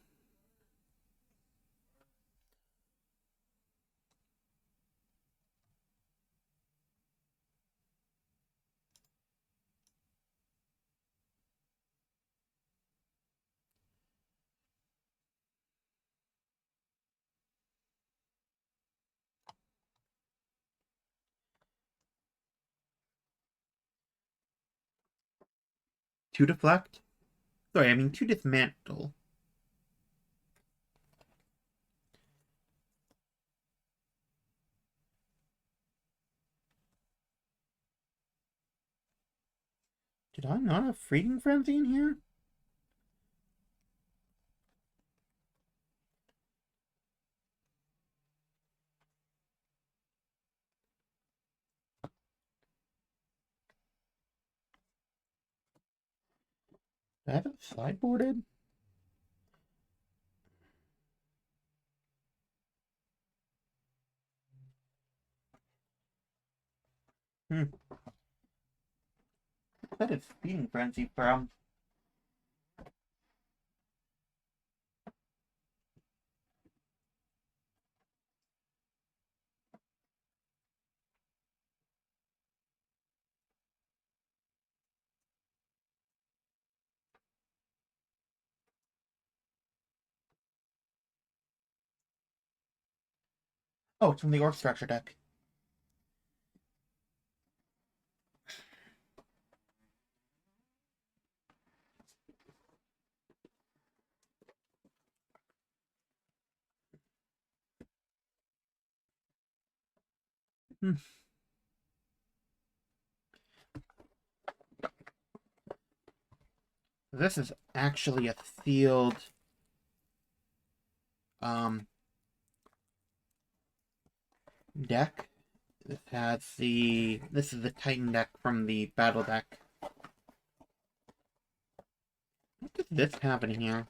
2 deflect. Sorry, I mean 2 dismantle. Did I not have Freedom Frenzy in here? Did I have it sideboarded? Hmm. That is Feeding Frenzy from. Oh, it's from the Orc Structure deck. Hmm. This is actually a sealed um deck. This is the Titan deck from the battle deck. What does this have in here?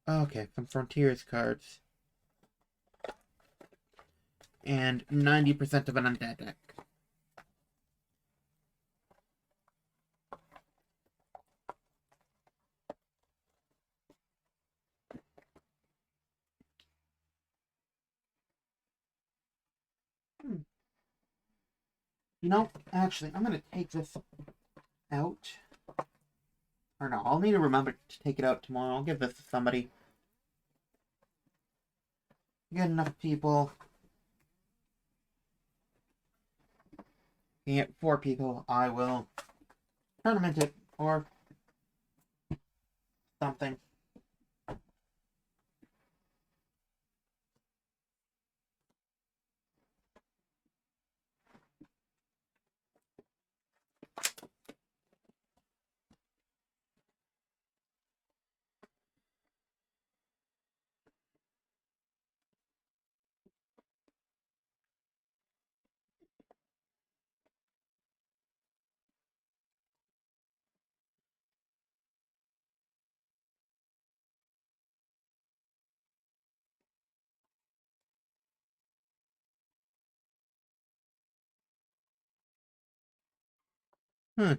Okay, some Frontiers cards. And 90% of an undead deck. Hmm. You know, actually, I'm gonna take this out. Or no, I'll need to remember to take it out tomorrow. I'll give this to somebody. Get enough people. Get 4 people. I will tournament it or something.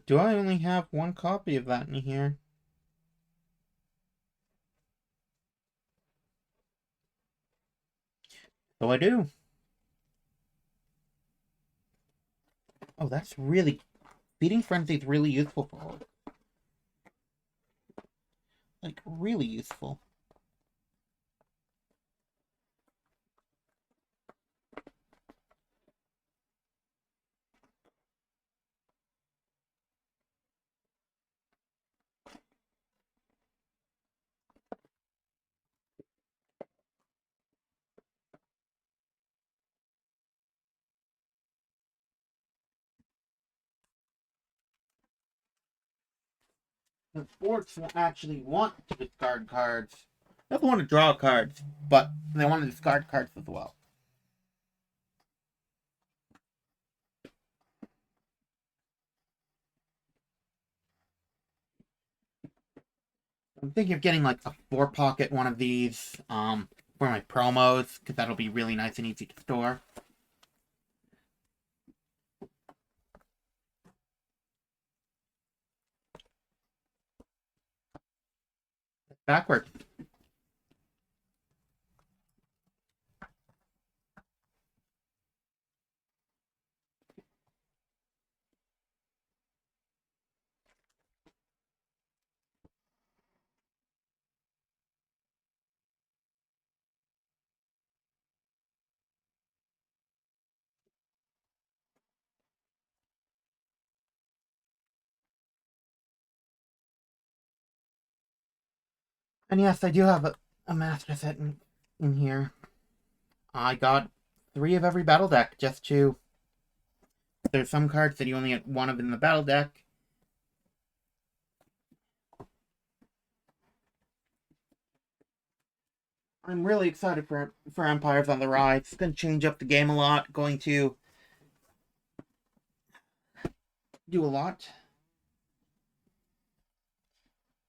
Do I only have 1 copy of that in here? So I do. Oh, that's really... Feeding Frenzy is really useful for... Like, really useful. The sports will actually want to discard cards. They don't want to draw cards, but they want to discard cards as well. I'm thinking of getting like a 4-pocket one of these for my promos, because that'll be really nice and easy to store. Backwards. And yes, I do have a master set in here. I got 3 of every battle deck just to... There's some cards that you only get 1 of in the battle deck. I'm really excited for Empires on the Rise. It's going to change up the game a lot. Going to do a lot.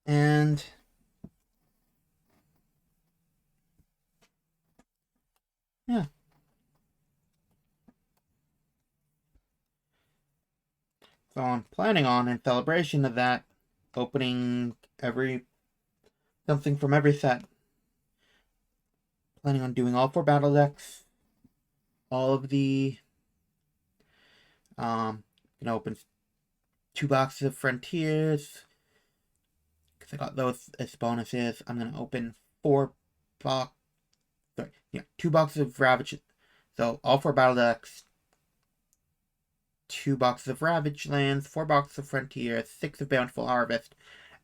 And yeah. So I'm planning on, in celebration of that, opening something from every set. Planning on doing all 4 battle decks. All of the gonna open 2 boxes of Frontiers, because I got those as bonuses. I'm gonna open 2 boxes of Ravage. So all 4 battle decks, 2 boxes of Ravage lands, 4 boxes of Frontiers, 6 of Bountiful Harvest,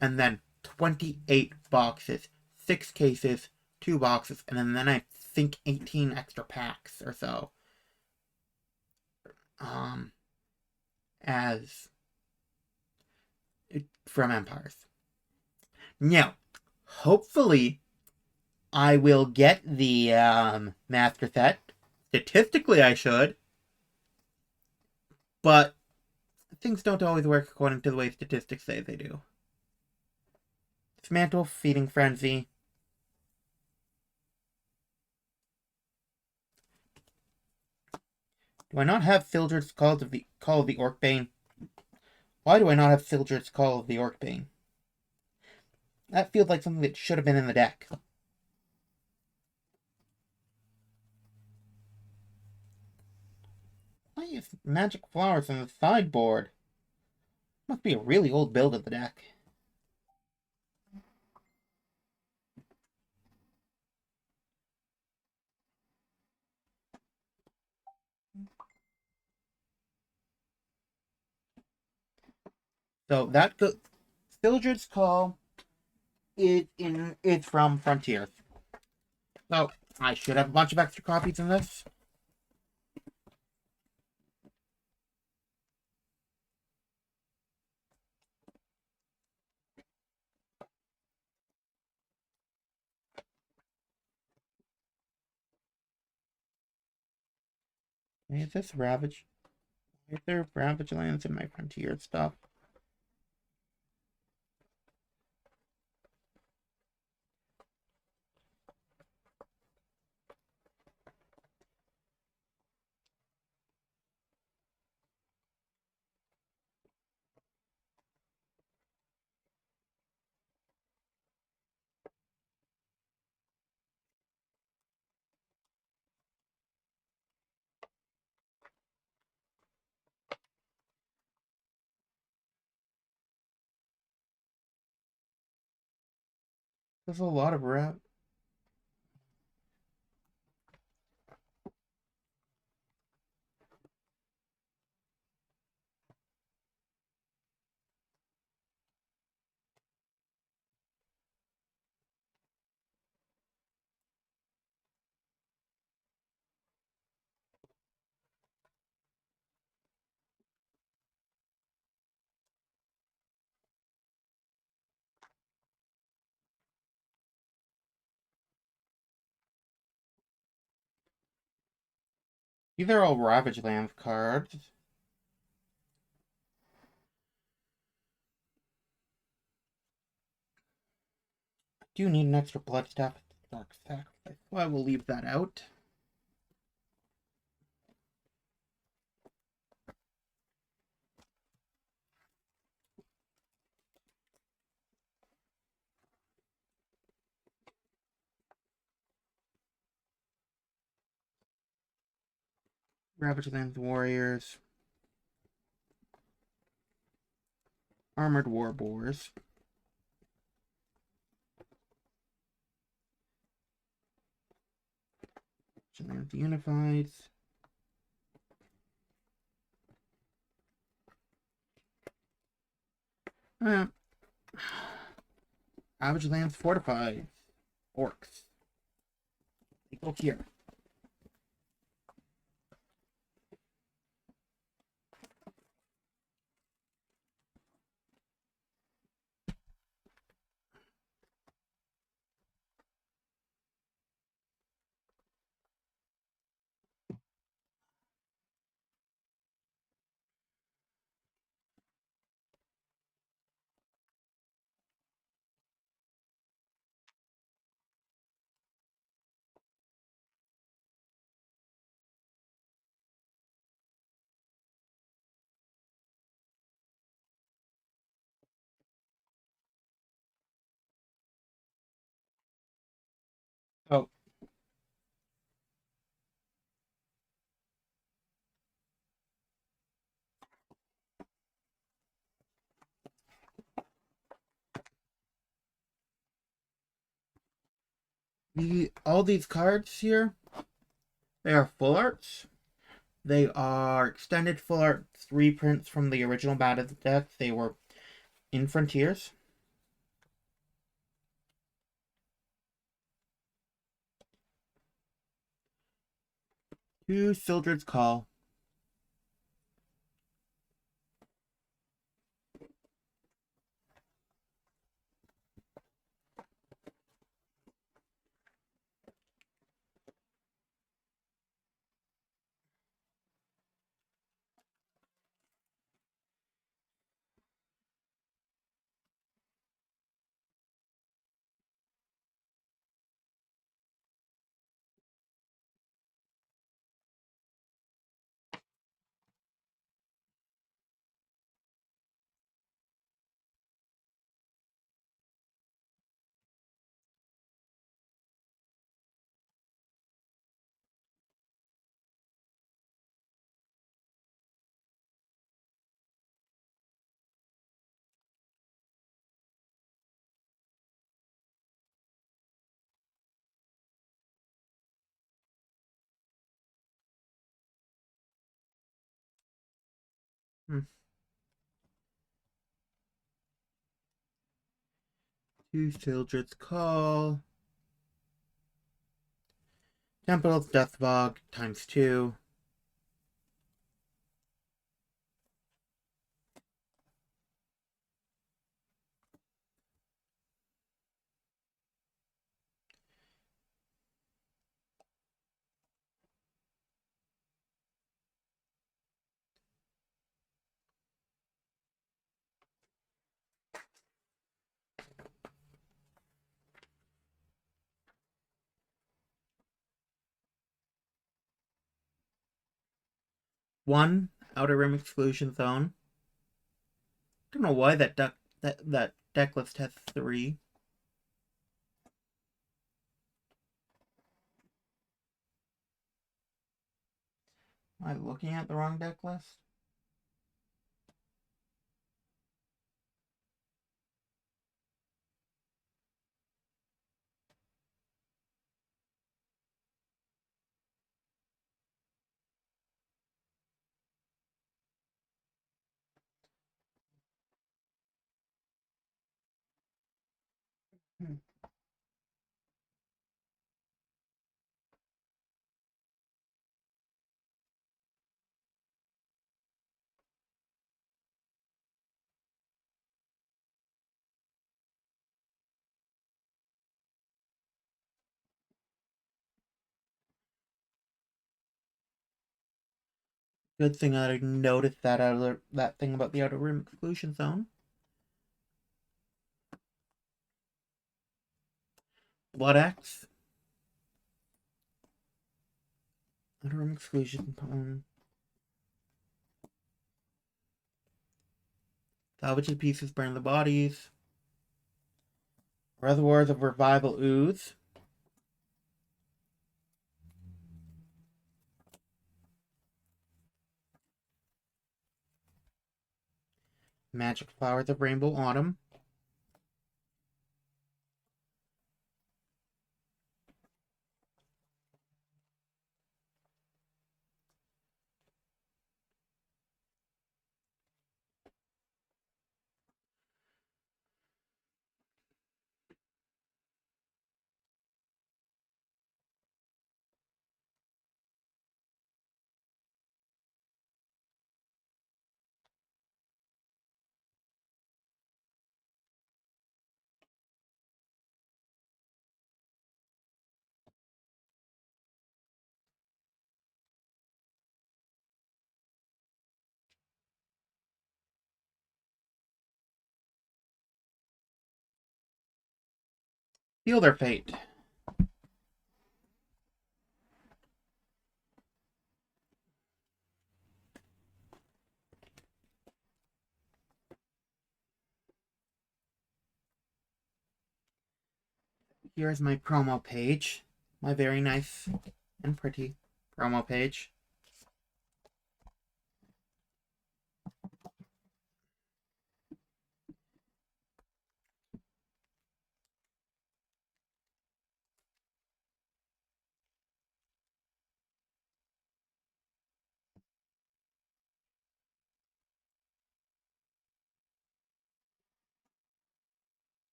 and then 28 boxes, 6 cases, 2 boxes, and then I think 18 extra packs or so. As from Empires. Now, hopefully, I will get the master set. Statistically, I should. But things don't always work according to the way statistics say they do. Dismantle, Feeding Frenzy. Do I not have Sildred's Call of the Orcbane? Why do I not have Sildred's Call of the Orcbane? That feels like something that should have been in the deck. Why is Magic Flowers on the sideboard? Must be a really old build of the deck. So that Sildred's Call is from Frontiers. So I should have a bunch of extra copies in this. Is this Ravage? Is there Ravage lands in my Frontier stuff? There's a lot of These are all Ravage Lands cards. do need an extra blood staff at the Dark Sacrifice, so I will leave that out. Ravage Lands Warriors. Armored Warboars. Lands Unifieds. Ravage Lands Fortified. Orcs. They go here. Oh. All these cards here, they are full arts. They are extended full arts reprints from the original Battle deck. They were in Frontiers. To Sildred's Call. To Sildred's Call. Temple's Deathbog ×2. One Outer Rim Exclusion Zone. Don't know why that deck list has 3. Am I looking at the wrong deck list? Good thing I noticed that thing about the Outer Rim Exclusion Zone. Blood X. Outer Rim Exclusion. Salvage the pieces, burn the bodies. Reservoirs of Revival Ooze. Magic Flowers of Rainbow Autumn. Seal their fate. Here's my promo page. My very nice and pretty promo page.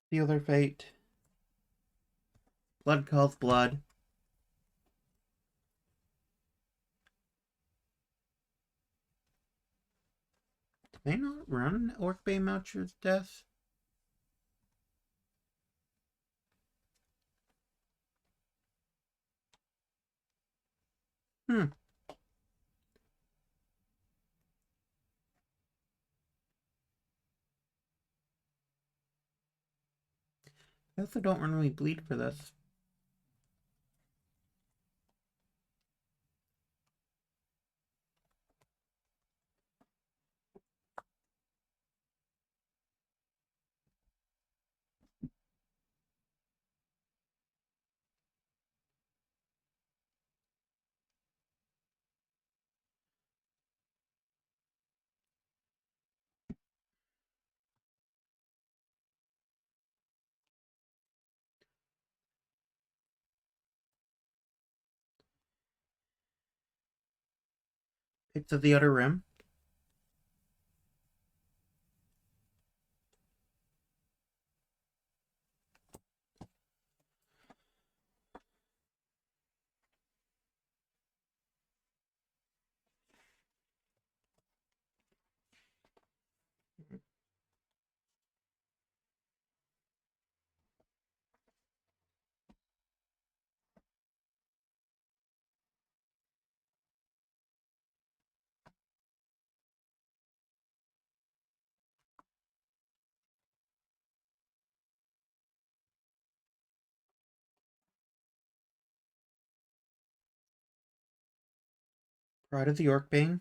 Seal their fate. Blood calls blood. Do they not run Orc-Bane Moucher's death? Hmm. I also don't really bleed for this. Pits of the Outer Rim. Pride of the Orc-Bane.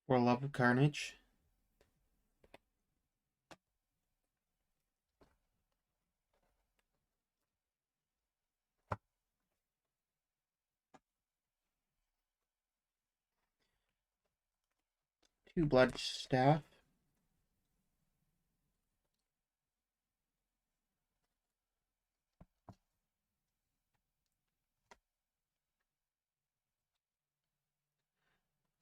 For Love of Carnage. 2 blood staff.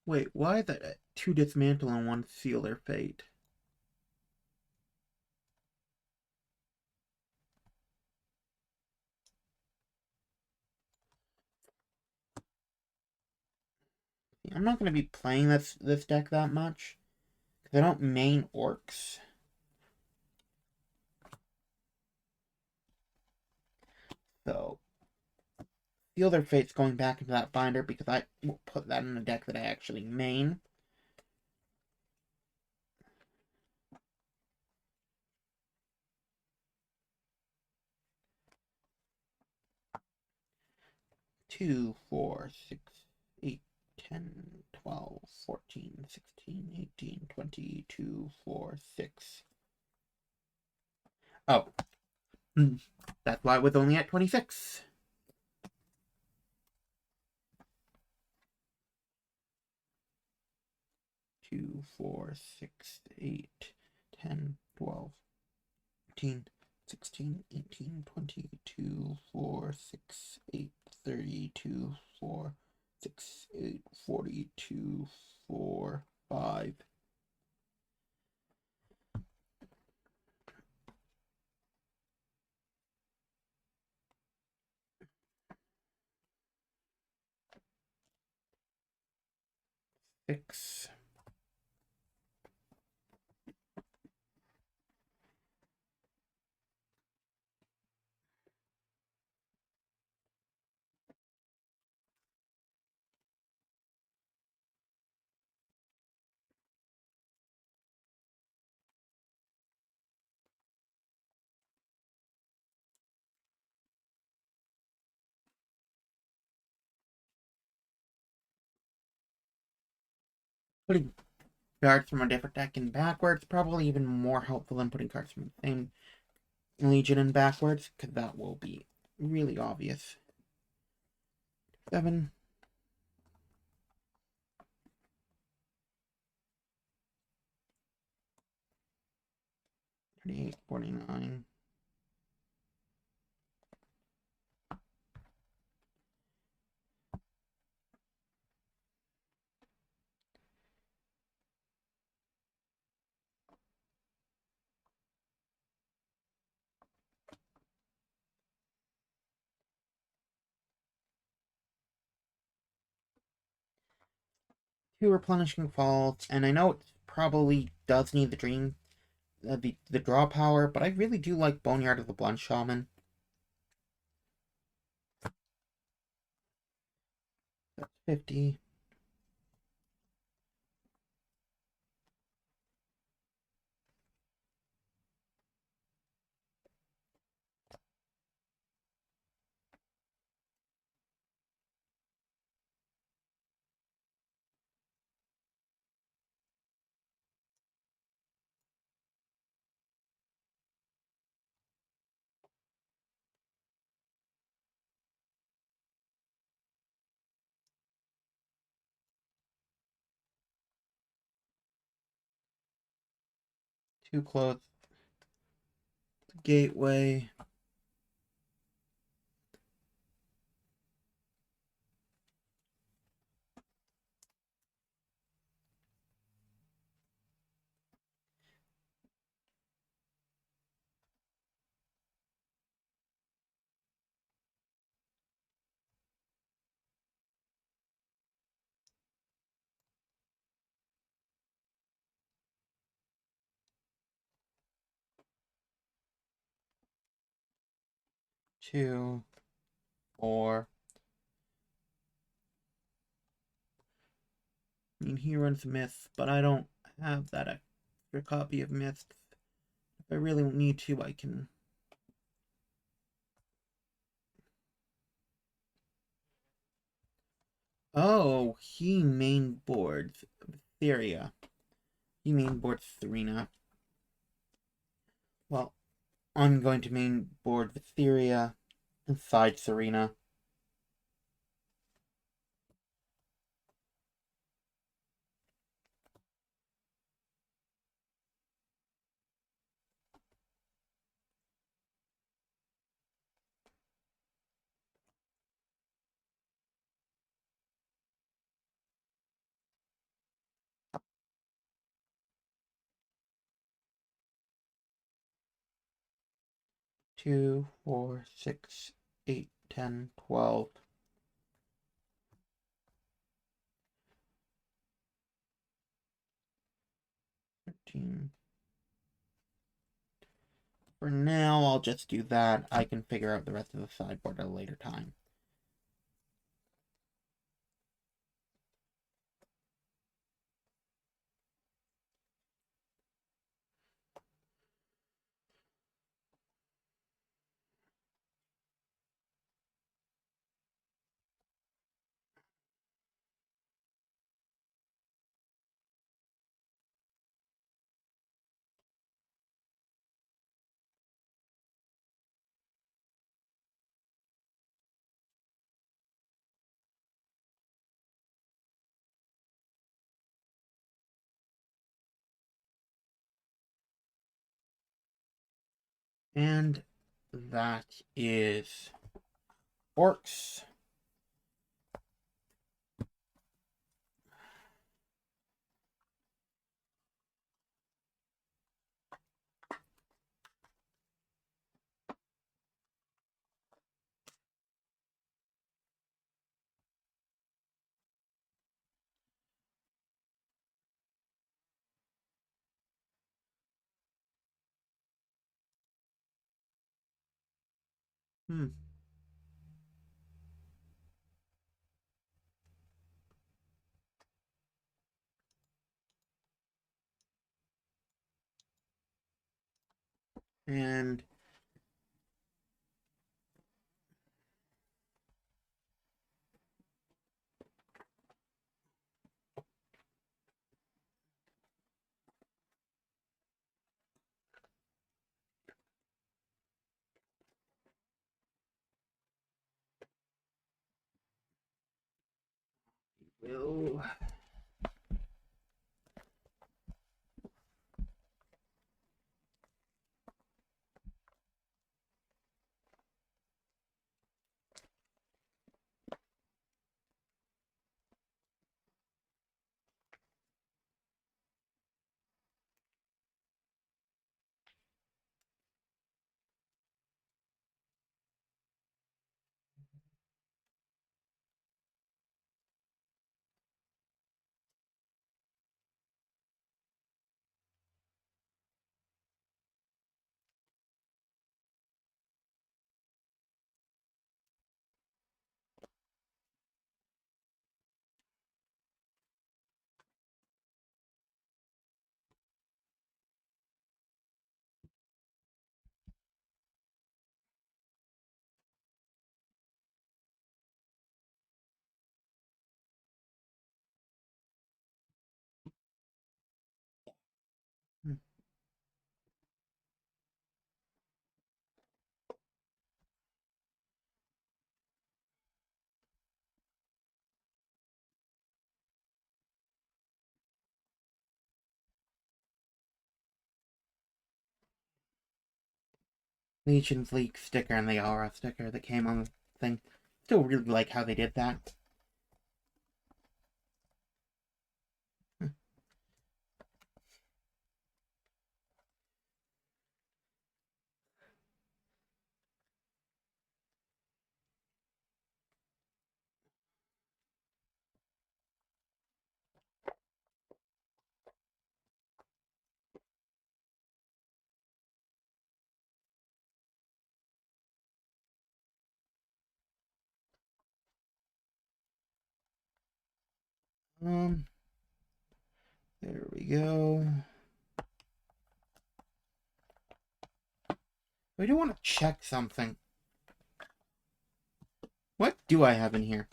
Wait, why that 2 dismantle and 1 seal their fate? I'm not going to be playing this deck that much, because I don't main orcs. So, seal their fate's going back into that binder, because I will put that in a deck that I actually main. Two, 4, 6, 8, 10, 12, 14, 16, 18, 20, 2, 4, 6. Oh. That's why it was only at 26. Two, 4, 6, 8, 10, 12, 13, 16, 18, 20, 2, 4, 6, 8, 32, 4, 6, 8, 42, 4, 5. Six. Putting cards from a different deck in backwards, probably even more helpful than putting cards from the same Legion in backwards, because that will be really obvious. 7. 38, 49. Two replenishing faults, and I know it probably does need the dream, the draw power, but I really do like Boneyard of the Blunt Shaman. That's 50. Too close. Gateway. Two, 4. I mean, he runs Myth, but I don't have that extra copy of Myth. If I really need to, I can. Oh, he main boards Etheria. He main boards Serena. Well, I'm going to main board Etheria inside Serena. 2, 4, 6, 8, 10, 12. 13. For now, I'll just do that. I can figure out the rest of the sideboard at a later time. And that is orcs. Hmm. And will Legion's League sticker and the LRAW sticker that came on the thing. Still really like how they did that. There we go. I do want to check something. What do I have in here?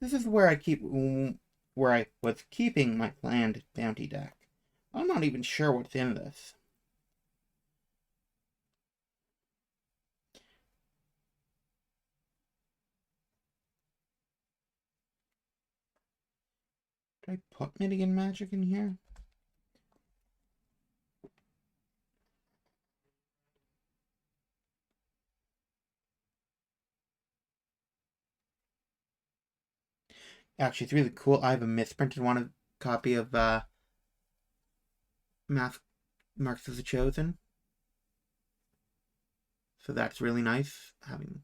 This is where I was keeping my planned bounty deck. I'm not even sure what's in this. Did I put Mitigant Magic in here? Actually, it's really cool. I have a misprinted copy of Math Marks of the Chosen. So that's really nice having.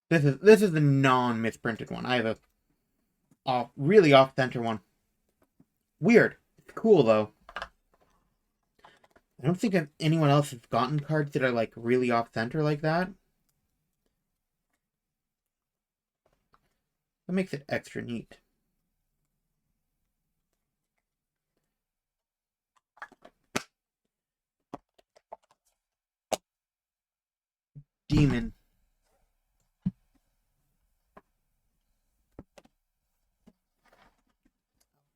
This is the non-misprinted one. I have a really off-center one. Weird. It's cool though. I don't think anyone else has gotten cards that are like really off-center like that. That makes it extra neat. Demon.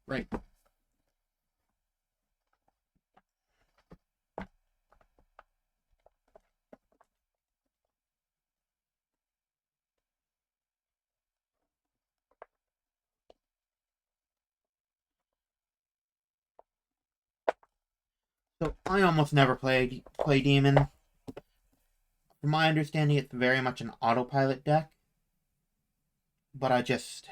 Right. So I almost never play Demon. From my understanding, it's very much an autopilot deck. But I just...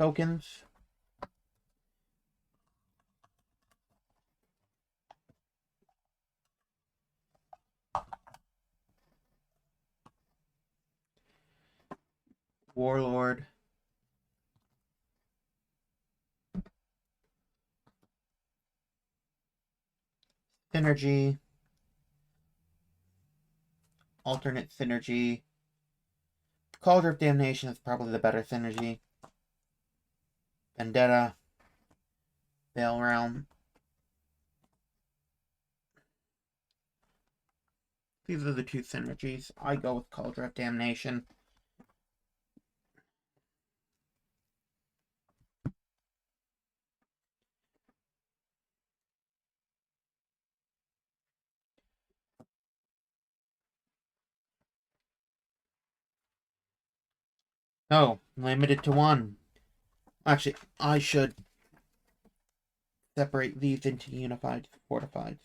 Tokens. Warlord. Synergy. Alternate Synergy. Cauldron of Damnation is probably the better synergy. Vendetta. Veil Realm. These are the two synergies. I go with Cauldron of Damnation. Oh, limited to one. Actually, I should separate these into unified fortified.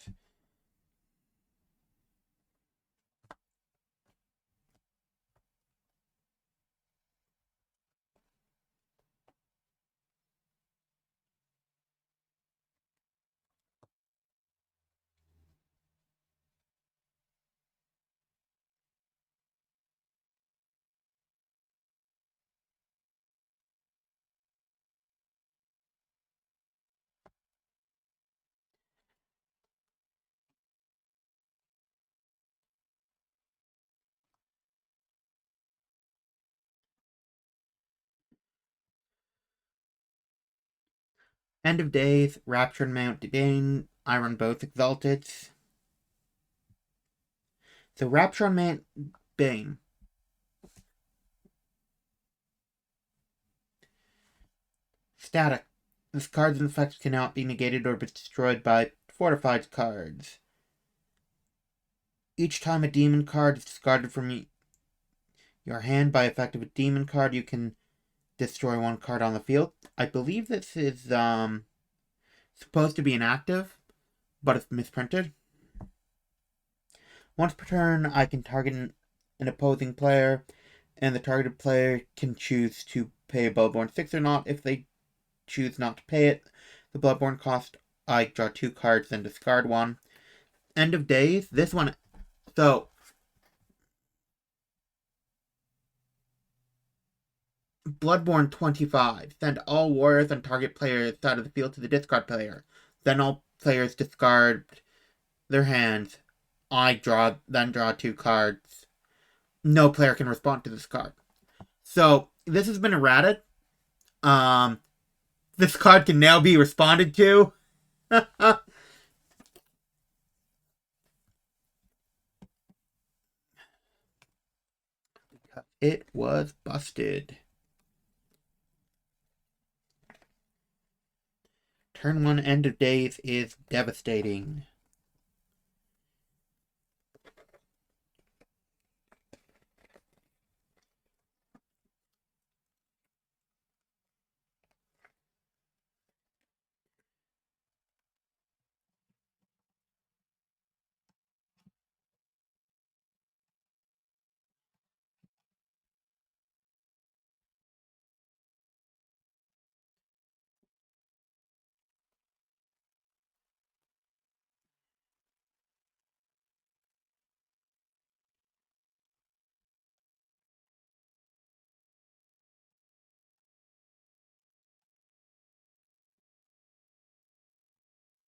End of Days, Raptured Mount Bane. I run both Exalted. So Raptured Mount Bane. Static. This card's effects cannot be negated or be destroyed by fortified cards. Each time a demon card is discarded from your hand by effect of a demon card, you can destroy one card on the field. I believe this is supposed to be inactive, but it's misprinted. Once per turn, I can target an opposing player, and the targeted player can choose to pay a Bloodborne 6 or not. If they choose not to pay it, the Bloodborne cost, I draw 2 cards and discard 1. End of Days, this one, so Bloodborne 25. Send all warriors on target player's side of the field to the discard player. Then all players discard their hands. I draw 2 cards. No player can respond to this card. So this has been errated. This card can now be responded to. It was busted. Turn 1 end of days is devastating.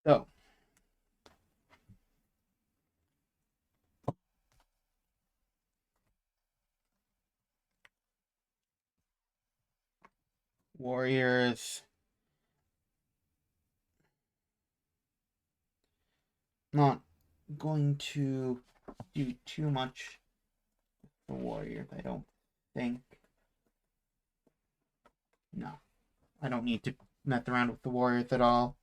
So, Warriors. Not going to do too much for Warriors, I don't think. No, I don't need to mess around with the Warriors at all.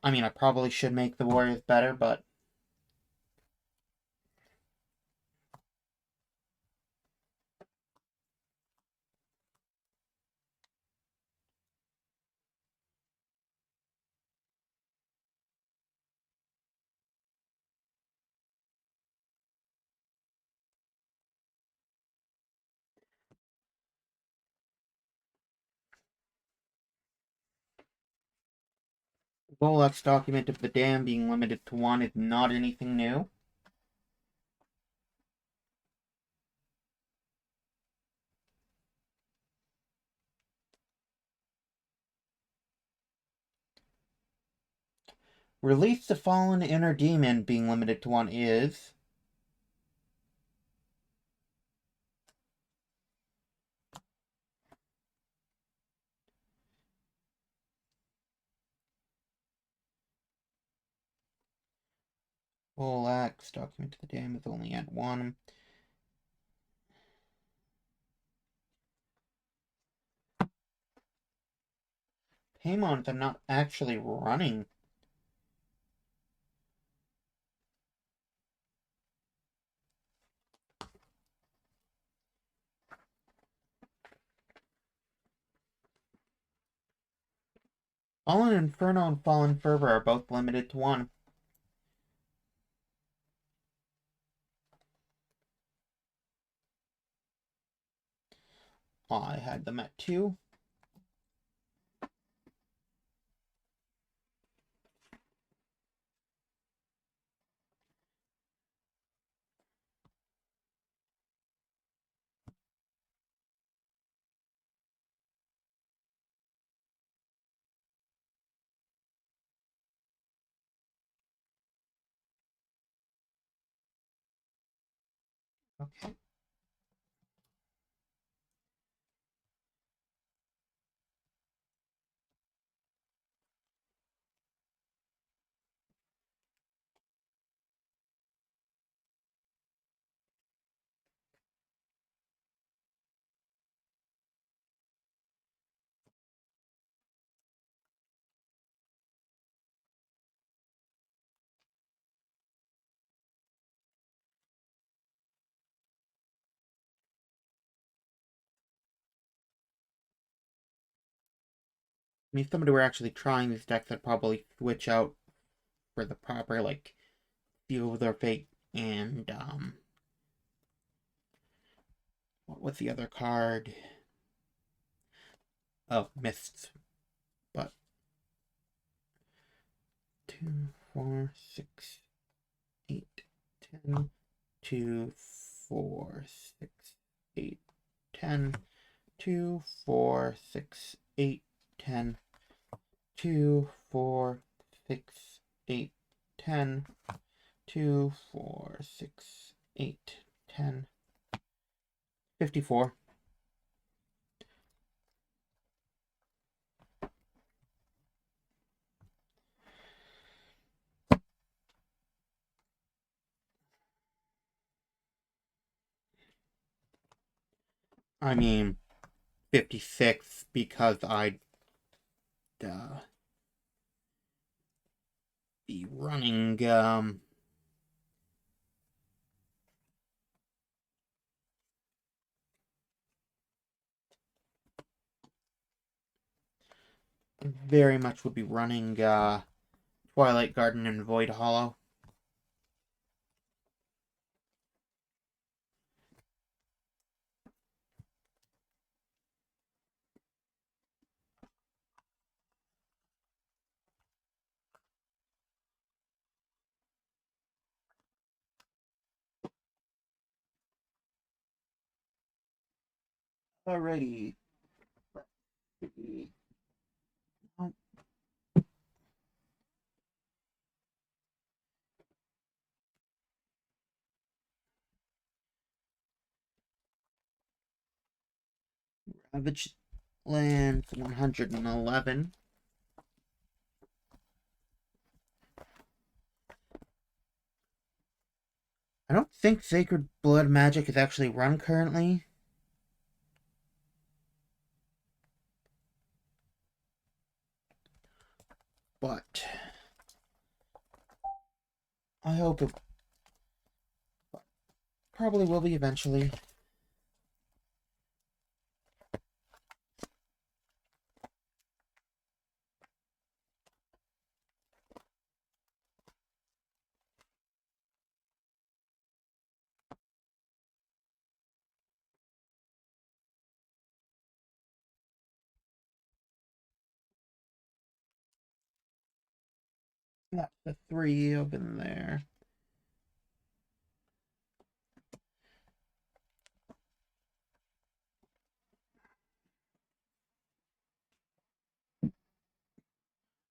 I mean, I probably should make the Warriors better, but the Rolex document of the dam being limited to 1 is not anything new. Release the Fallen Inner Demon being limited to 1 is... Rolex document of the dam is only at 1. Paymons are not actually running. Fallen Inferno and Fallen Fervor are both limited to 1. I had them at 2. Okay. I mean, if somebody were actually trying these decks, I'd probably switch out for the proper, like, Seal of Their Fate and, what was the other card? Oh, Mists. But 2, 4, 6, 8, 10. 2, 4, 6, 8, 10. 2, 4, 6, 8, 10. 2, 4, 6, 8, 10. 2, 4, 6, 8, 10. 54. I mean, 56 because I be running very much would be running Twilight Garden and Void Hollow. Alrighty. Let's see. Oh, Ravaged Lands 111. I don't think Sacred Blood Magic is actually run currently. But I hope it probably will be eventually. That's the 3 open there.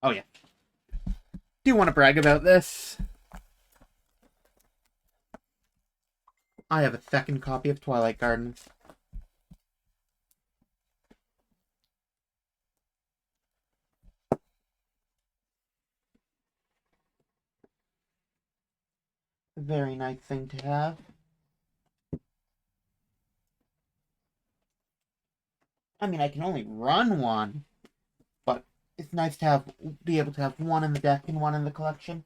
Oh yeah. Do you want to brag about this? I have a second copy of Twilight Gardens. A very nice thing to have. I mean, I can only run one, but it's nice to be able to have one in the deck and one in the collection.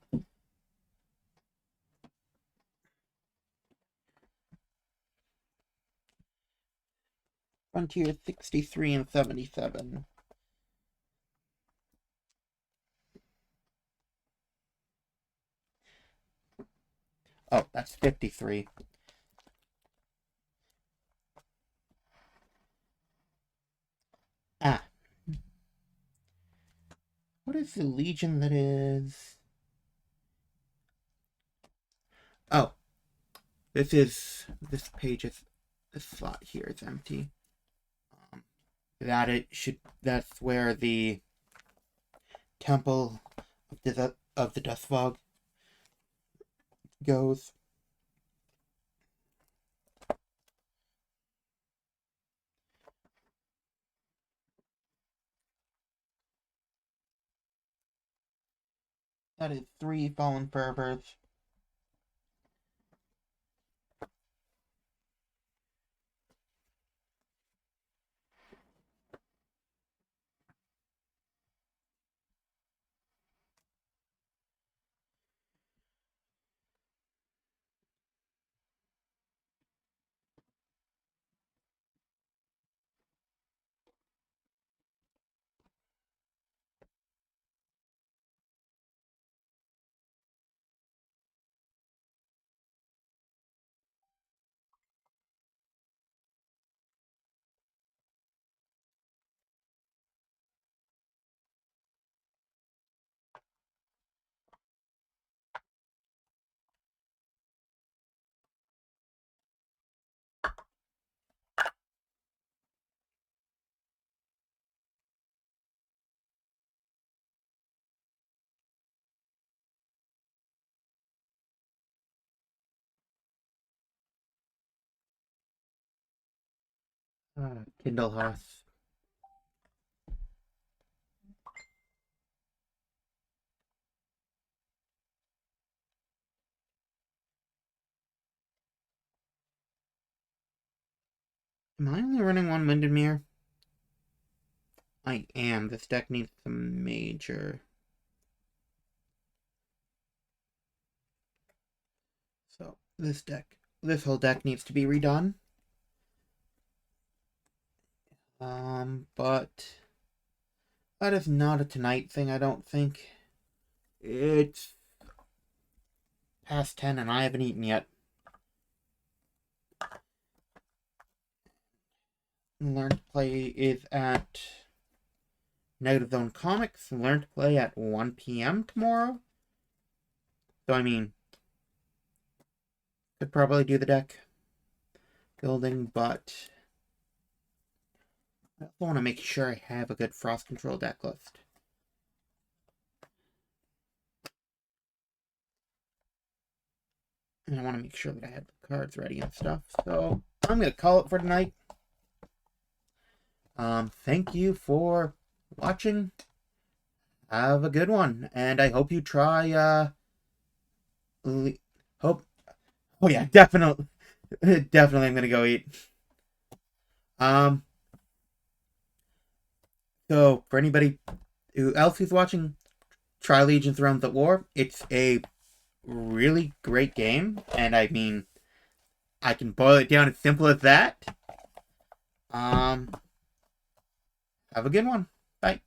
Frontier 63 and 77. Oh, that's 53. Ah. What is the legion that is... Oh. This page is... This slot here is empty. That's where the Temple of the Dust Fog goes. That is 3 Fallen Fervors. Kindle House. Am I only running one Windermere? I am. This deck needs some major... So this whole deck needs to be redone. But that is not a tonight thing, I don't think. It's past 10 and I haven't eaten yet. Learn to Play is at Negative Zone Comics. Learn to Play at 1 p.m. tomorrow. So, I mean, could probably do the deck building, but I also want to make sure I have a good Frost Control deck list. And I want to make sure that I have the cards ready and stuff. So, I'm going to call it for tonight. Thank you for watching. Have a good one. And I hope you try, oh yeah, definitely I'm gonna go eat. So for anybody else who's watching, try Legion Thrones at War. It's a really great game, and I mean, I can boil it down as simple as that. Have a good one. Bye.